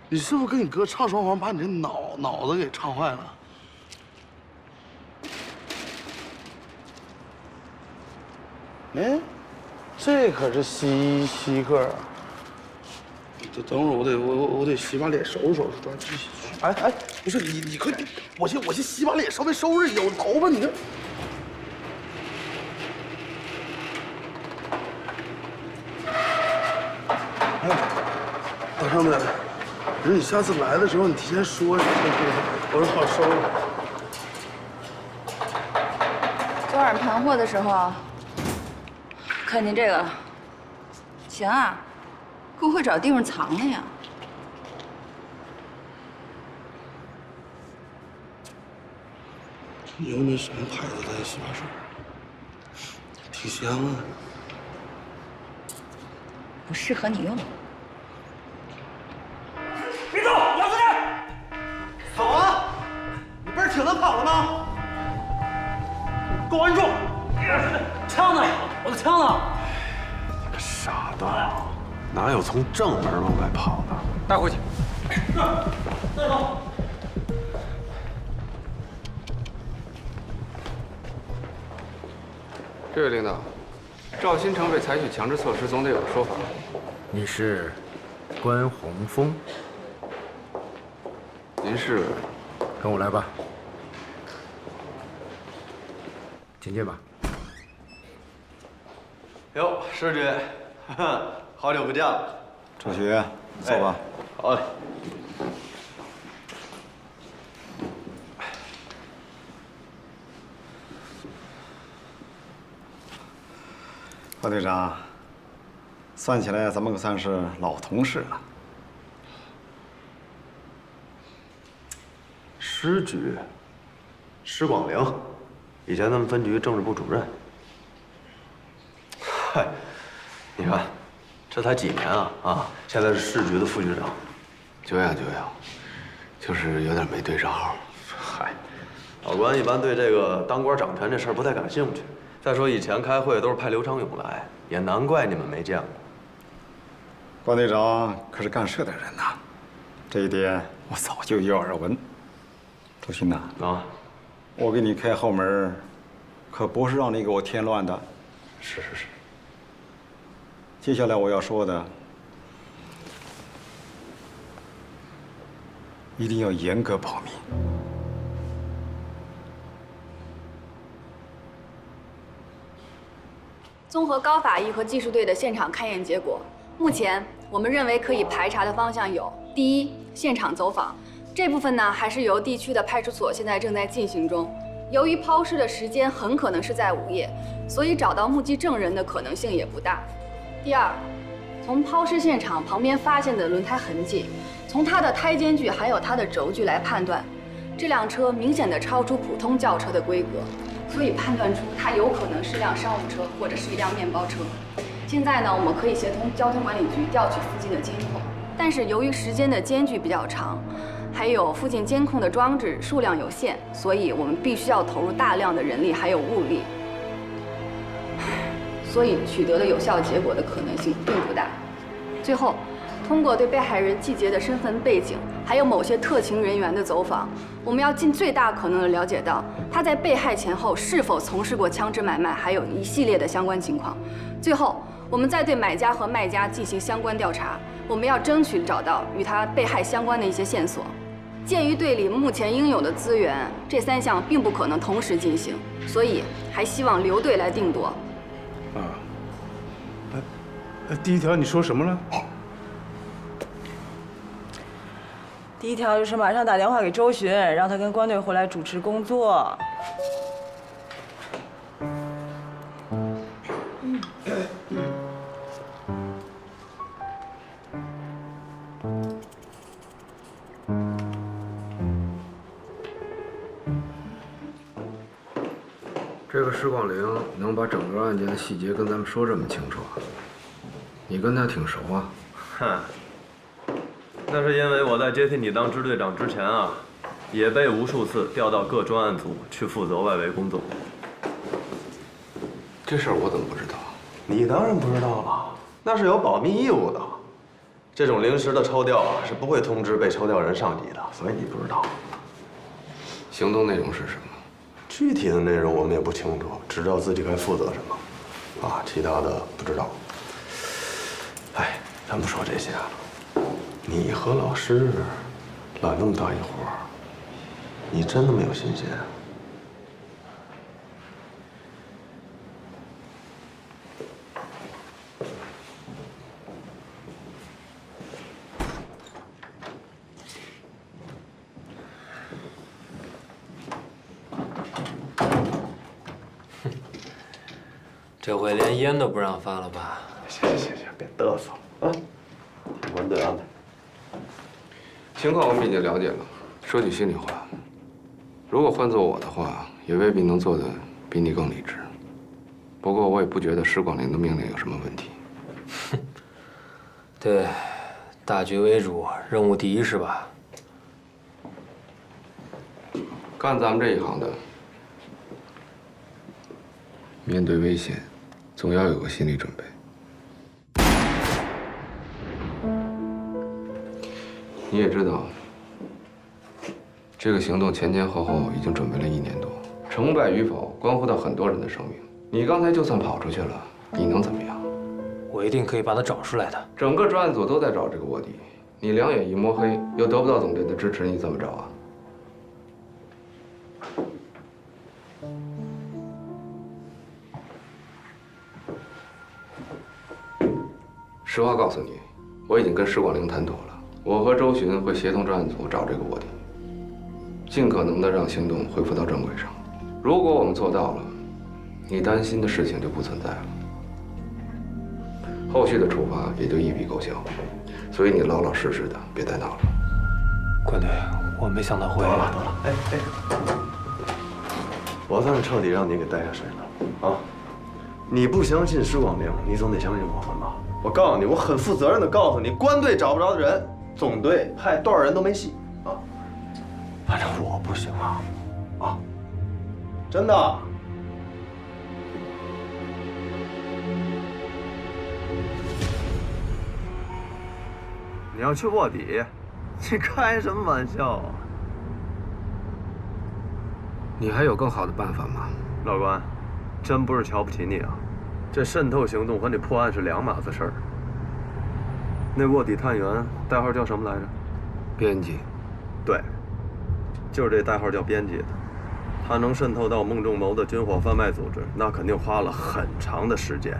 你是不是跟你哥唱双簧，把你这脑子给唱坏了？哎，这可是稀客啊！等会儿我得洗把脸收拾收拾，咱继续。哎，不是你快，我先洗把脸，稍微收拾，有头发你这。哎，大上面，人你下次来的时候你提前说一声，我说好收拾。昨晚盘货的时候，看见这个，行啊，够会找地方藏的呀。你用那什么牌子的洗发水？挺香啊。不适合你用。别走，老实点！走啊！你不是挺能跑的吗？给我摁住！枪呢？我的枪呢？你个傻蛋，哪有从正门往外跑的？带回去。带走。这位领导，赵新成被采取强制措施，总得有说法。你是关洪峰？您是？跟我来吧，请进吧。哟，师姐，好久不见了。赵学，坐吧。好嘞。关队长，算起来咱们可算是老同事了。师局，施广陵，以前咱们分局政治部主任。嗨，你看，这才几年啊，现在是市局的副局长。久仰，就是有点没对上号。嗨，老关一般对这个当官掌权这事儿不太感兴趣。再说以前开会都是派刘长勇来，也难怪你们没见过。关队长可是干事的人呐，这一点我早就有耳闻。周鑫呐，我给你开后门，可不是让你给我添乱的。是。接下来我要说的，一定要严格保密。综合高法医和技术队的现场勘验结果，目前我们认为可以排查的方向有：第一，现场走访，这部分呢还是由地区的派出所现在正在进行中。由于抛尸的时间很可能是在午夜，所以找到目击证人的可能性也不大。第二，从抛尸现场旁边发现的轮胎痕迹，从它的胎间距还有它的轴距来判断，这辆车明显的超出普通轿车的规格。所以判断出它有可能是辆商务车或者是一辆面包车。现在呢，我们可以协同交通管理局调取附近的监控，但是由于时间的间距比较长，还有附近监控的装置数量有限，所以我们必须要投入大量的人力还有物力，所以取得的有效结果的可能性并不大。最后，通过对被害人季节的身份背景，还有某些特情人员的走访，我们要尽最大可能的了解到他在被害前后是否从事过枪支买卖，还有一系列的相关情况。最后，我们再对买家和卖家进行相关调查，我们要争取找到与他被害相关的一些线索。鉴于队里目前应有的资源，这3项并不可能同时进行，所以还希望刘队来定夺。第一条你说什么了？第一条就是马上打电话给周巡，让他跟关队回来主持工作。这个施广陵能把整个案件的细节跟咱们说这么清楚，你跟他挺熟啊？哼，那是因为我在接替你当支队长之前啊，也被无数次调到各专案组去负责外围工作。这事儿我怎么不知道？你当然不知道了，那是有保密义务的。这种临时的抽调啊，是不会通知被抽调人上级的，所以你不知道。行动内容是什么？具体的内容我们也不清楚，只知道自己该负责什么，啊，其他的不知道。哎，咱不说这些了。你和老师揽那么大一活儿，你真的没有信心啊？这回连烟都不让发了吧？行，别嘚瑟了啊！我们队安排。情况我们已经了解了。说句心里话，如果换做我的话，也未必能做得比你更理智。不过我也不觉得施广陵的命令有什么问题。对，大局为主，任务第一是吧？干咱们这一行的，面对危险，总要有个心理准备。你也知道，这个行动前前后后已经准备了1年多，成败与否关乎到很多人的生命。你刚才就算跑出去了，你能怎么样？我一定可以把他找出来的。整个专案组都在找这个卧底，你两眼一摸黑，又得不到总队的支持，你怎么找啊？实话告诉你，我已经跟施广陵谈妥了。我和周巡会协同专案组找这个卧底，尽可能的让行动恢复到正轨上。如果我们做到了，你担心的事情就不存在了，后续的处罚也就一笔勾销。所以你老老实实的，别再闹了。关队，我没想到会。得了，哎，我算是彻底让你给带下水了啊！你不相信施广陵，你总得相信我们吧？我告诉你，我很负责任的告诉你，关队找不着的人，总队派多少人都没戏啊！反正我不行啊，真的。你要去卧底，你开什么玩笑啊？你还有更好的办法吗？老关，真不是瞧不起你啊，这渗透行动和你破案是两码子事儿。那卧底探员代号叫什么来着？编辑。对，就是这代号叫编辑的。他能渗透到孟仲谋的军火贩卖组织，那肯定花了很长的时间，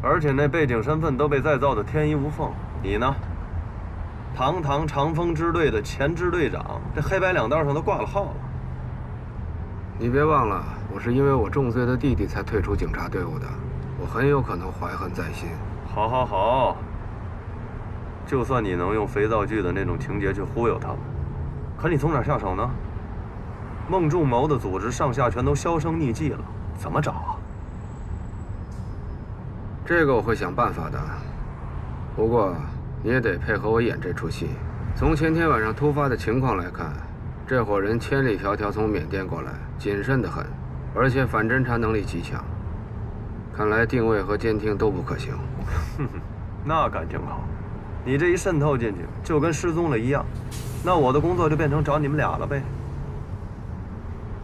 而且那背景身份都被再造的天衣无缝。你呢？堂堂长风支队的前支队长，这黑白两道上都挂了号了。你别忘了，我是因为我重罪的弟弟才退出警察队伍的，我很有可能怀恨在心。好，就算你能用肥皂剧的那种情节去忽悠他们，可你从哪下手呢？孟仲谋的组织上下全都销声匿迹了，怎么找啊？这个我会想办法的，不过你也得配合我演这出戏。从前天晚上突发的情况来看，这伙人千里迢迢从缅甸过来，谨慎得很，而且反侦查能力极强。看来定位和监听都不可行。那感情好，你这一渗透进去，就跟失踪了一样。那我的工作就变成找你们俩了呗。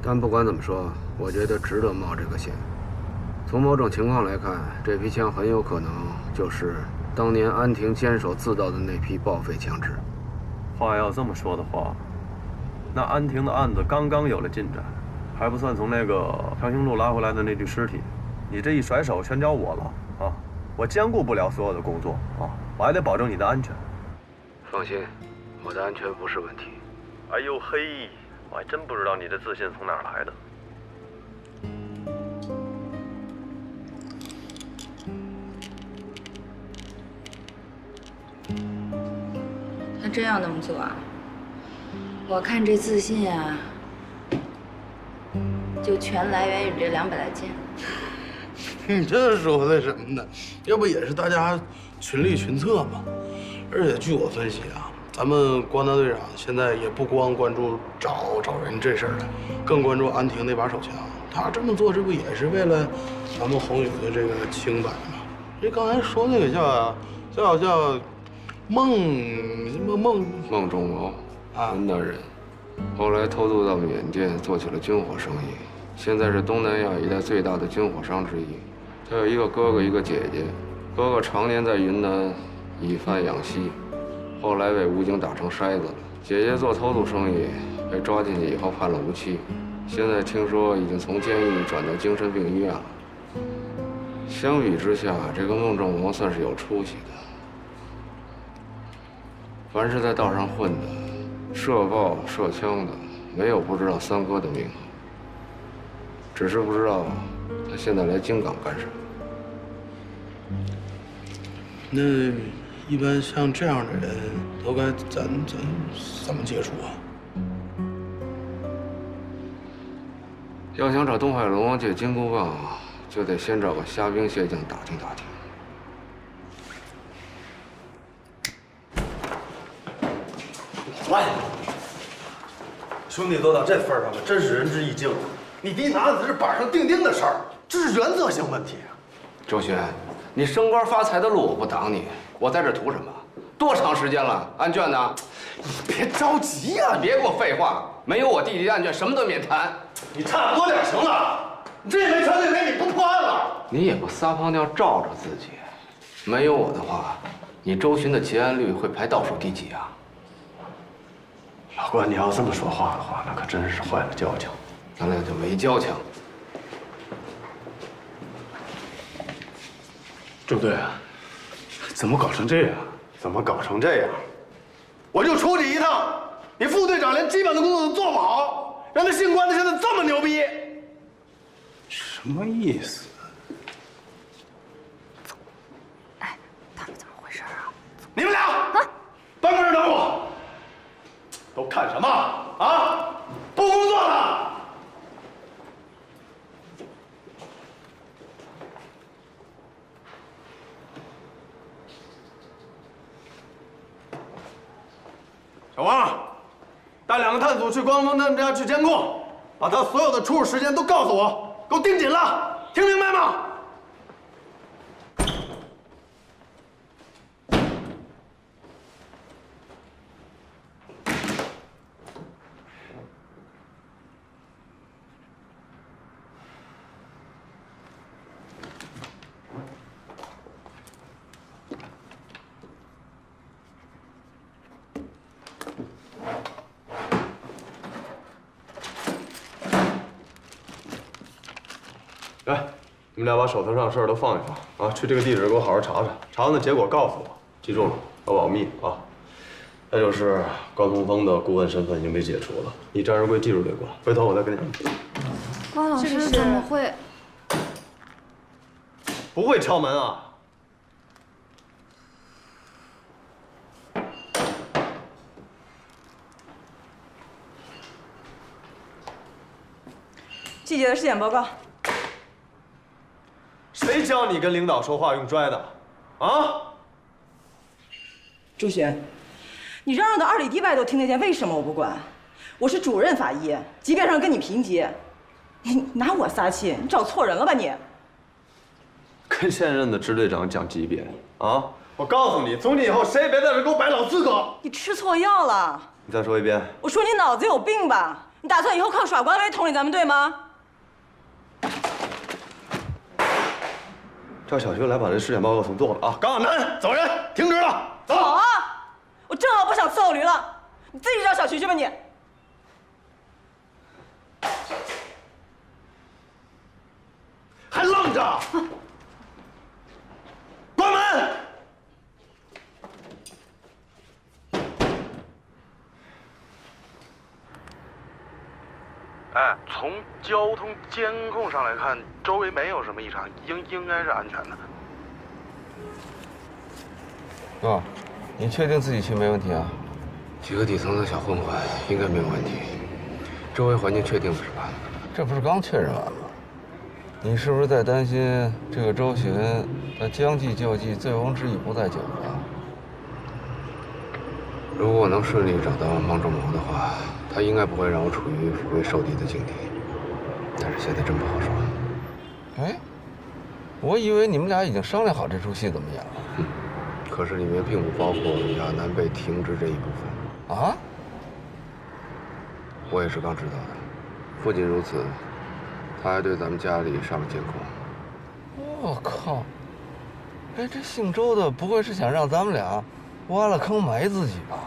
但不管怎么说，我觉得值得冒这个险。从某种情况来看，这批枪很有可能就是当年安亭坚守自盗的那批报废枪支。话要这么说的话，那安亭的案子刚刚有了进展，还不算从那个长兴路拉回来的那具尸体。你这一甩手，全交我了啊！我兼顾不了所有的工作啊，我还得保证你的安全。放心，我的安全不是问题。哎呦嘿，我还真不知道你这自信从哪儿来的。他真要那么做啊？我看这自信啊，就全来源于这200来件。你这说的什么呢？要不也是大家群力群策吗？而且据我分析啊，咱们关大队长现在也不光关注找人这事儿了，更关注安亭那把手枪。他这么做，这不也是为了咱们红宇的这个清白吗？这刚才说那个叫孟仲谋，云南人，后来偷渡到缅甸做起了军火生意，现在是东南亚一带最大的军火商之一。他有一个哥哥，一个姐姐，哥哥常年在云南以贩养吸，后来被武警打成筛子了。姐姐做偷渡生意，被抓进去以后判了无期，现在听说已经从监狱转到精神病医院了。相比之下，这个孟仲谋算是有出息的。凡是在道上混的，射爆射枪的，没有不知道三哥的名号。只是不知道他现在来京港干什么。那一般像这样的人，都该咱怎么接触啊？要想找东海龙王借金箍棒，就得先找个虾兵蟹将打听打听。来，兄弟都到这份上了，真是仁至义尽了。你弟拿的是板上钉钉的事儿，这是原则性问题啊。周旋，你升官发财的路我不挡你，我在这图什么？多长时间了？案卷呢？你别着急呀，别给我废话。没有我弟弟的案卷，什么都免谈。你差不多点行了。你这也没传对没，你不破案了。你也不撒泡尿照着自己。没有我的话，你周巡的结案率会排倒数第几啊？老关，你要这么说话的话，那可真是坏了交情。咱俩就没交情。周队，怎么搞成这样？怎么搞成这样？我就出去一趟，你副队长连基本的工作都做不好，让那姓关的现在这么牛逼，什么意思？哎，他们怎么回事啊？你们俩办公室等我。都看什么啊？不工作了！小王，带2个探组去关峰他们家去监控，把他所有的出入时间都告诉我，给我盯紧了，听明白吗？来，你们俩把手头上的事儿都放一放啊，去这个地址给我好好查查，查完的结果告诉我，记住了，要保密啊。再就是关峰峰的顾问身份已经被解除了，以张仁贵技术队管，回头我再跟你们。关老师怎么会？不会敲门啊？季姐的尸检报告。谁教你跟领导说话用拽的？啊？朱璇，你嚷嚷的2里地外都听得见，为什么我不管？我是主任法医，级别上跟你平级，你拿我撒气，你找错人了吧你？跟现任的支队长讲级别啊！我告诉你，从今以后谁也别在这给我摆老资格。你吃错药了。你再说一遍。我说你脑子有病吧？你打算以后靠耍官威统领咱们队吗？叫小徐来把这尸检报告重做了啊！高亚楠，走人，停职了，走。好啊，我正好不想伺候驴了，你自己找小徐去吧你。还愣着？关门！哎，从交通监控上来看，周围没有什么异常，应该是安全的。哥，你确定自己去没问题啊？几个底层的小混混应该没有问题。周围环境确定了是吧？这不是刚确认完吗？你是不是在担心这个周巡他将计就计，醉翁之意不在酒啊？如果我能顺利找到孟仲谋的话，他应该不会让我处于腹背受敌的境地。但是现在真不好说。哎，我以为你们俩已经商量好这出戏怎么演了。可是里面并不包括亚楠被停职这一部分。啊？我也是刚知道的。不仅如此，他还对咱们家里上了监控。我靠！哎，这姓周的不会是想让咱们俩挖了坑埋自己吧？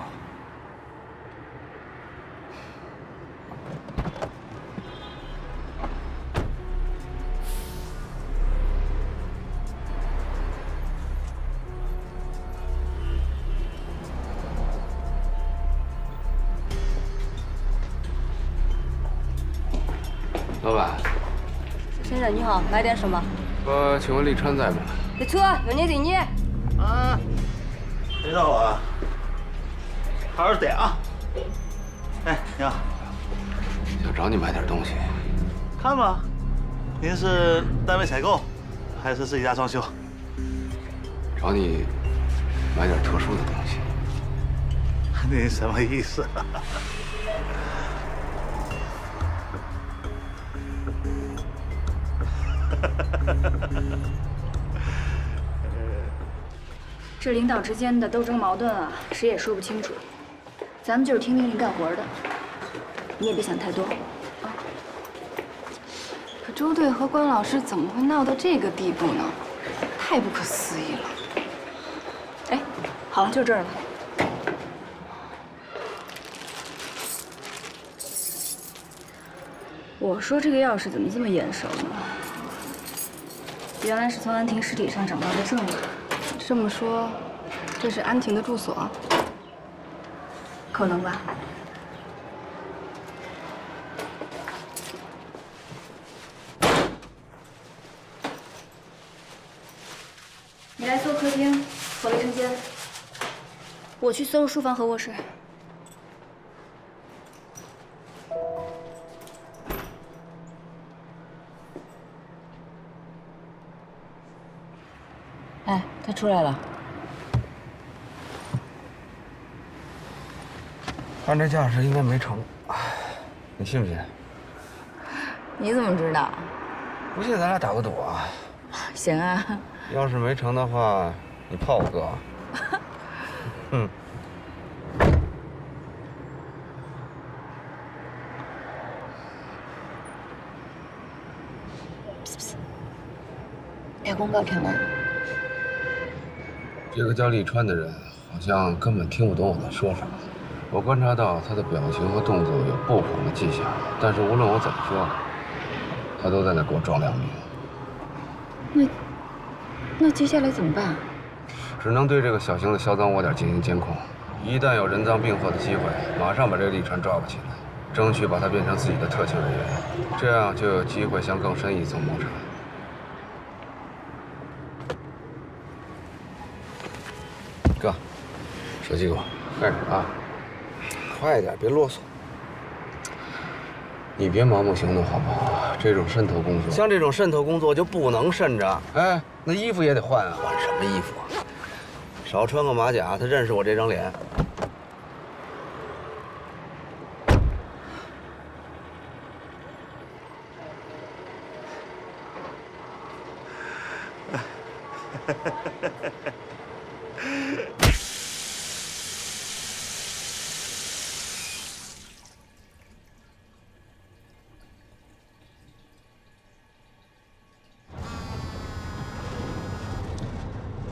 老板，先生你好，买点什么？请问立川在吗？你出，有你对你。啊，李少啊，好好待啊。哎，你好。想找你买点东西。看吧，您是单位采购，还是自己家装修？找你买点特殊的东西。您什么意思？这领导之间的斗争矛盾啊，谁也说不清楚。咱们就是听命令干活的，你也别想太多啊。可周队和关老师怎么会闹到这个地步呢？太不可思议了。哎，好了，就这儿了。我说这个钥匙怎么这么眼熟呢？原来是从安婷尸体上找到的证物。这么说，这是安婷的住所？可能吧。你来搜客厅和卫生间，我去搜书房和卧室。哎，他出来了。看这架势应该没成，你信不信？你怎么知道？不信咱俩打个赌啊！行啊。要是没成的话，你泡我哥。嗯。把公告看完。这个叫立川的人好像根本听不懂我在说什么。我观察到他的表情和动作有不晃的迹象，但是无论我怎么说，他都在那给我装良民。那接下来怎么办？只能对这个小型的销赃窝点进行监控，一旦有人赃并获的机会，马上把这个立川抓捕起来，争取把他变成自己的特情人员，这样就有机会向更深一层谋查。哥，手机给我，干什么啊？快点，别啰嗦。你别盲目行动好不好？这种渗透工作，像这种渗透工作就不能渗着。哎，那衣服也得换啊。换什么衣服啊？少穿个马甲，他认识我这张脸。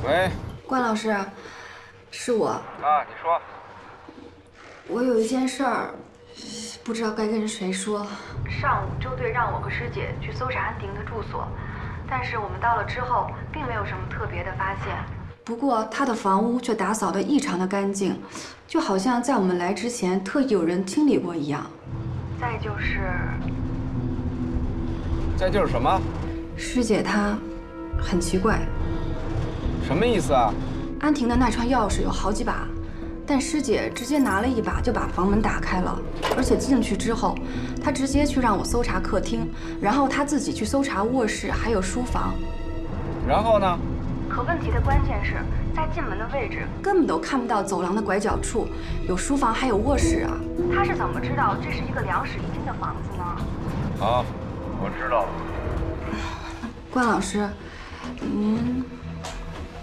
喂，关老师，是我。啊，你说。我有一件事儿，不知道该跟谁说。上午周队让我和师姐去搜查安婷的住所，但是我们到了之后，并没有什么特别的发现。不过她的房屋却打扫得异常的干净，就好像在我们来之前特意有人清理过一样。再就是什么？师姐她很奇怪。什么意思啊？安婷的那串钥匙有好几把，但师姐直接拿了一把就把房门打开了，而且进去之后，她直接去让我搜查客厅，然后她自己去搜查卧室还有书房。然后呢？可问题的关键是在进门的位置根本都看不到走廊的拐角处有书房还有卧室啊！她是怎么知道这是一个2室1厅的房子呢？好，我知道了。关老师，您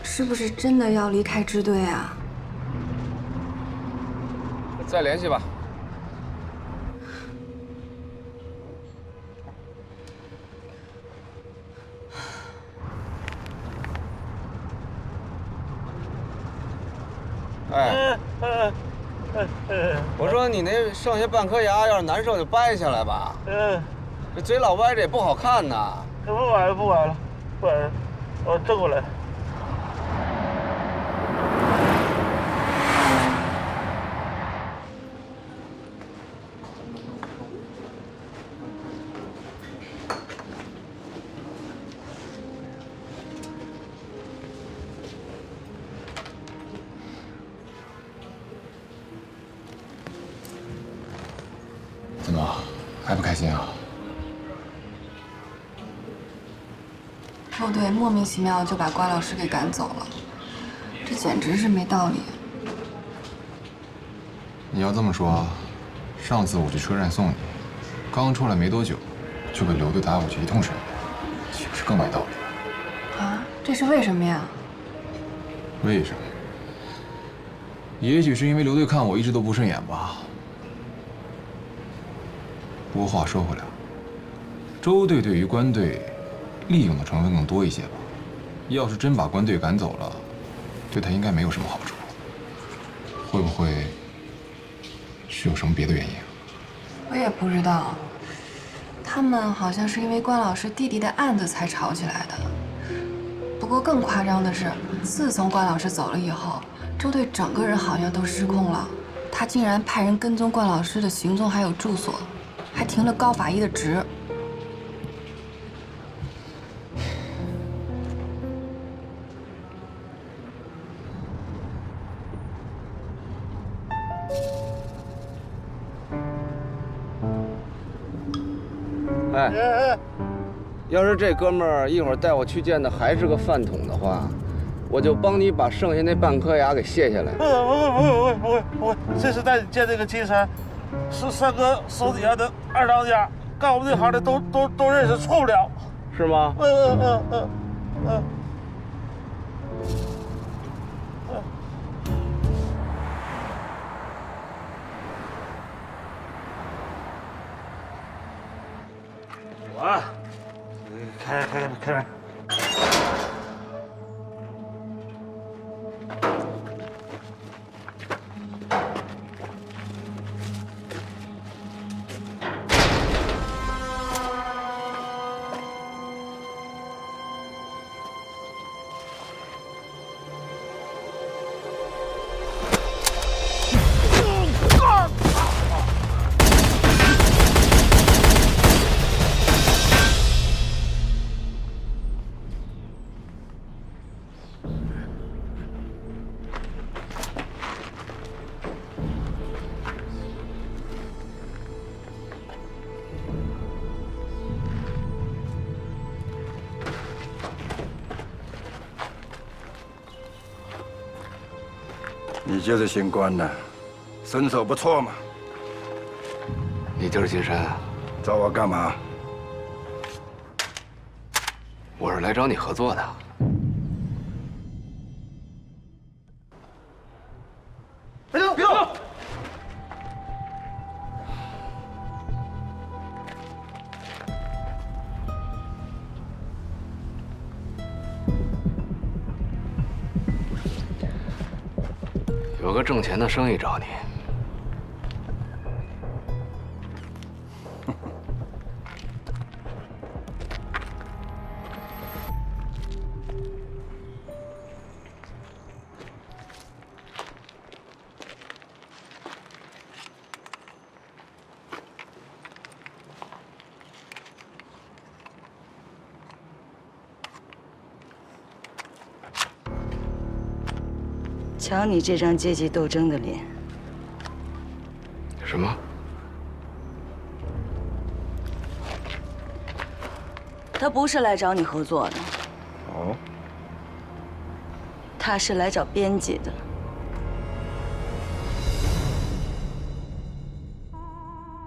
是不是真的要离开支队啊？再联系吧。哎，我说你那剩下半颗牙，要是难受就掰下来吧。这嘴老歪着也不好看呐。不崴了，不崴了，不崴了，我正过来。怎么还不开心啊？周队莫名其妙就把关老师给赶走了，这简直是没道理。你要这么说，上次我去车站送你，刚出来没多久，就被刘队打过去一通审，岂不是更没道理？啊，这是为什么呀？为什么？也许是因为刘队看我一直都不顺眼吧。不过话说回来，周队对于关队利用的成分更多一些吧。要是真把关队赶走了，对他应该没有什么好处。会不会是有什么别的原因啊？我也不知道，他们好像是因为关老师弟弟的案子才吵起来的。不过更夸张的是，自从关老师走了以后，周队整个人好像都失控了。他竟然派人跟踪关老师的行踪还有住所，还停了高法医的职。哎，要是这哥们儿一会儿带我去见的还是个饭桶的话，我就帮你把剩下那半颗牙给卸下来。不会，这次带你见这个金山，是三哥手底下的二当家，干我们这行的都认识，错不了，是吗？开门。你就是姓关的，身手不错嘛。你就是金山啊？找我干嘛？我是来找你合作的。别动！别动！有个挣钱的生意找你。瞧你这张阶级斗争的脸。什么？他不是来找你合作的，哦，他是来找编辑的。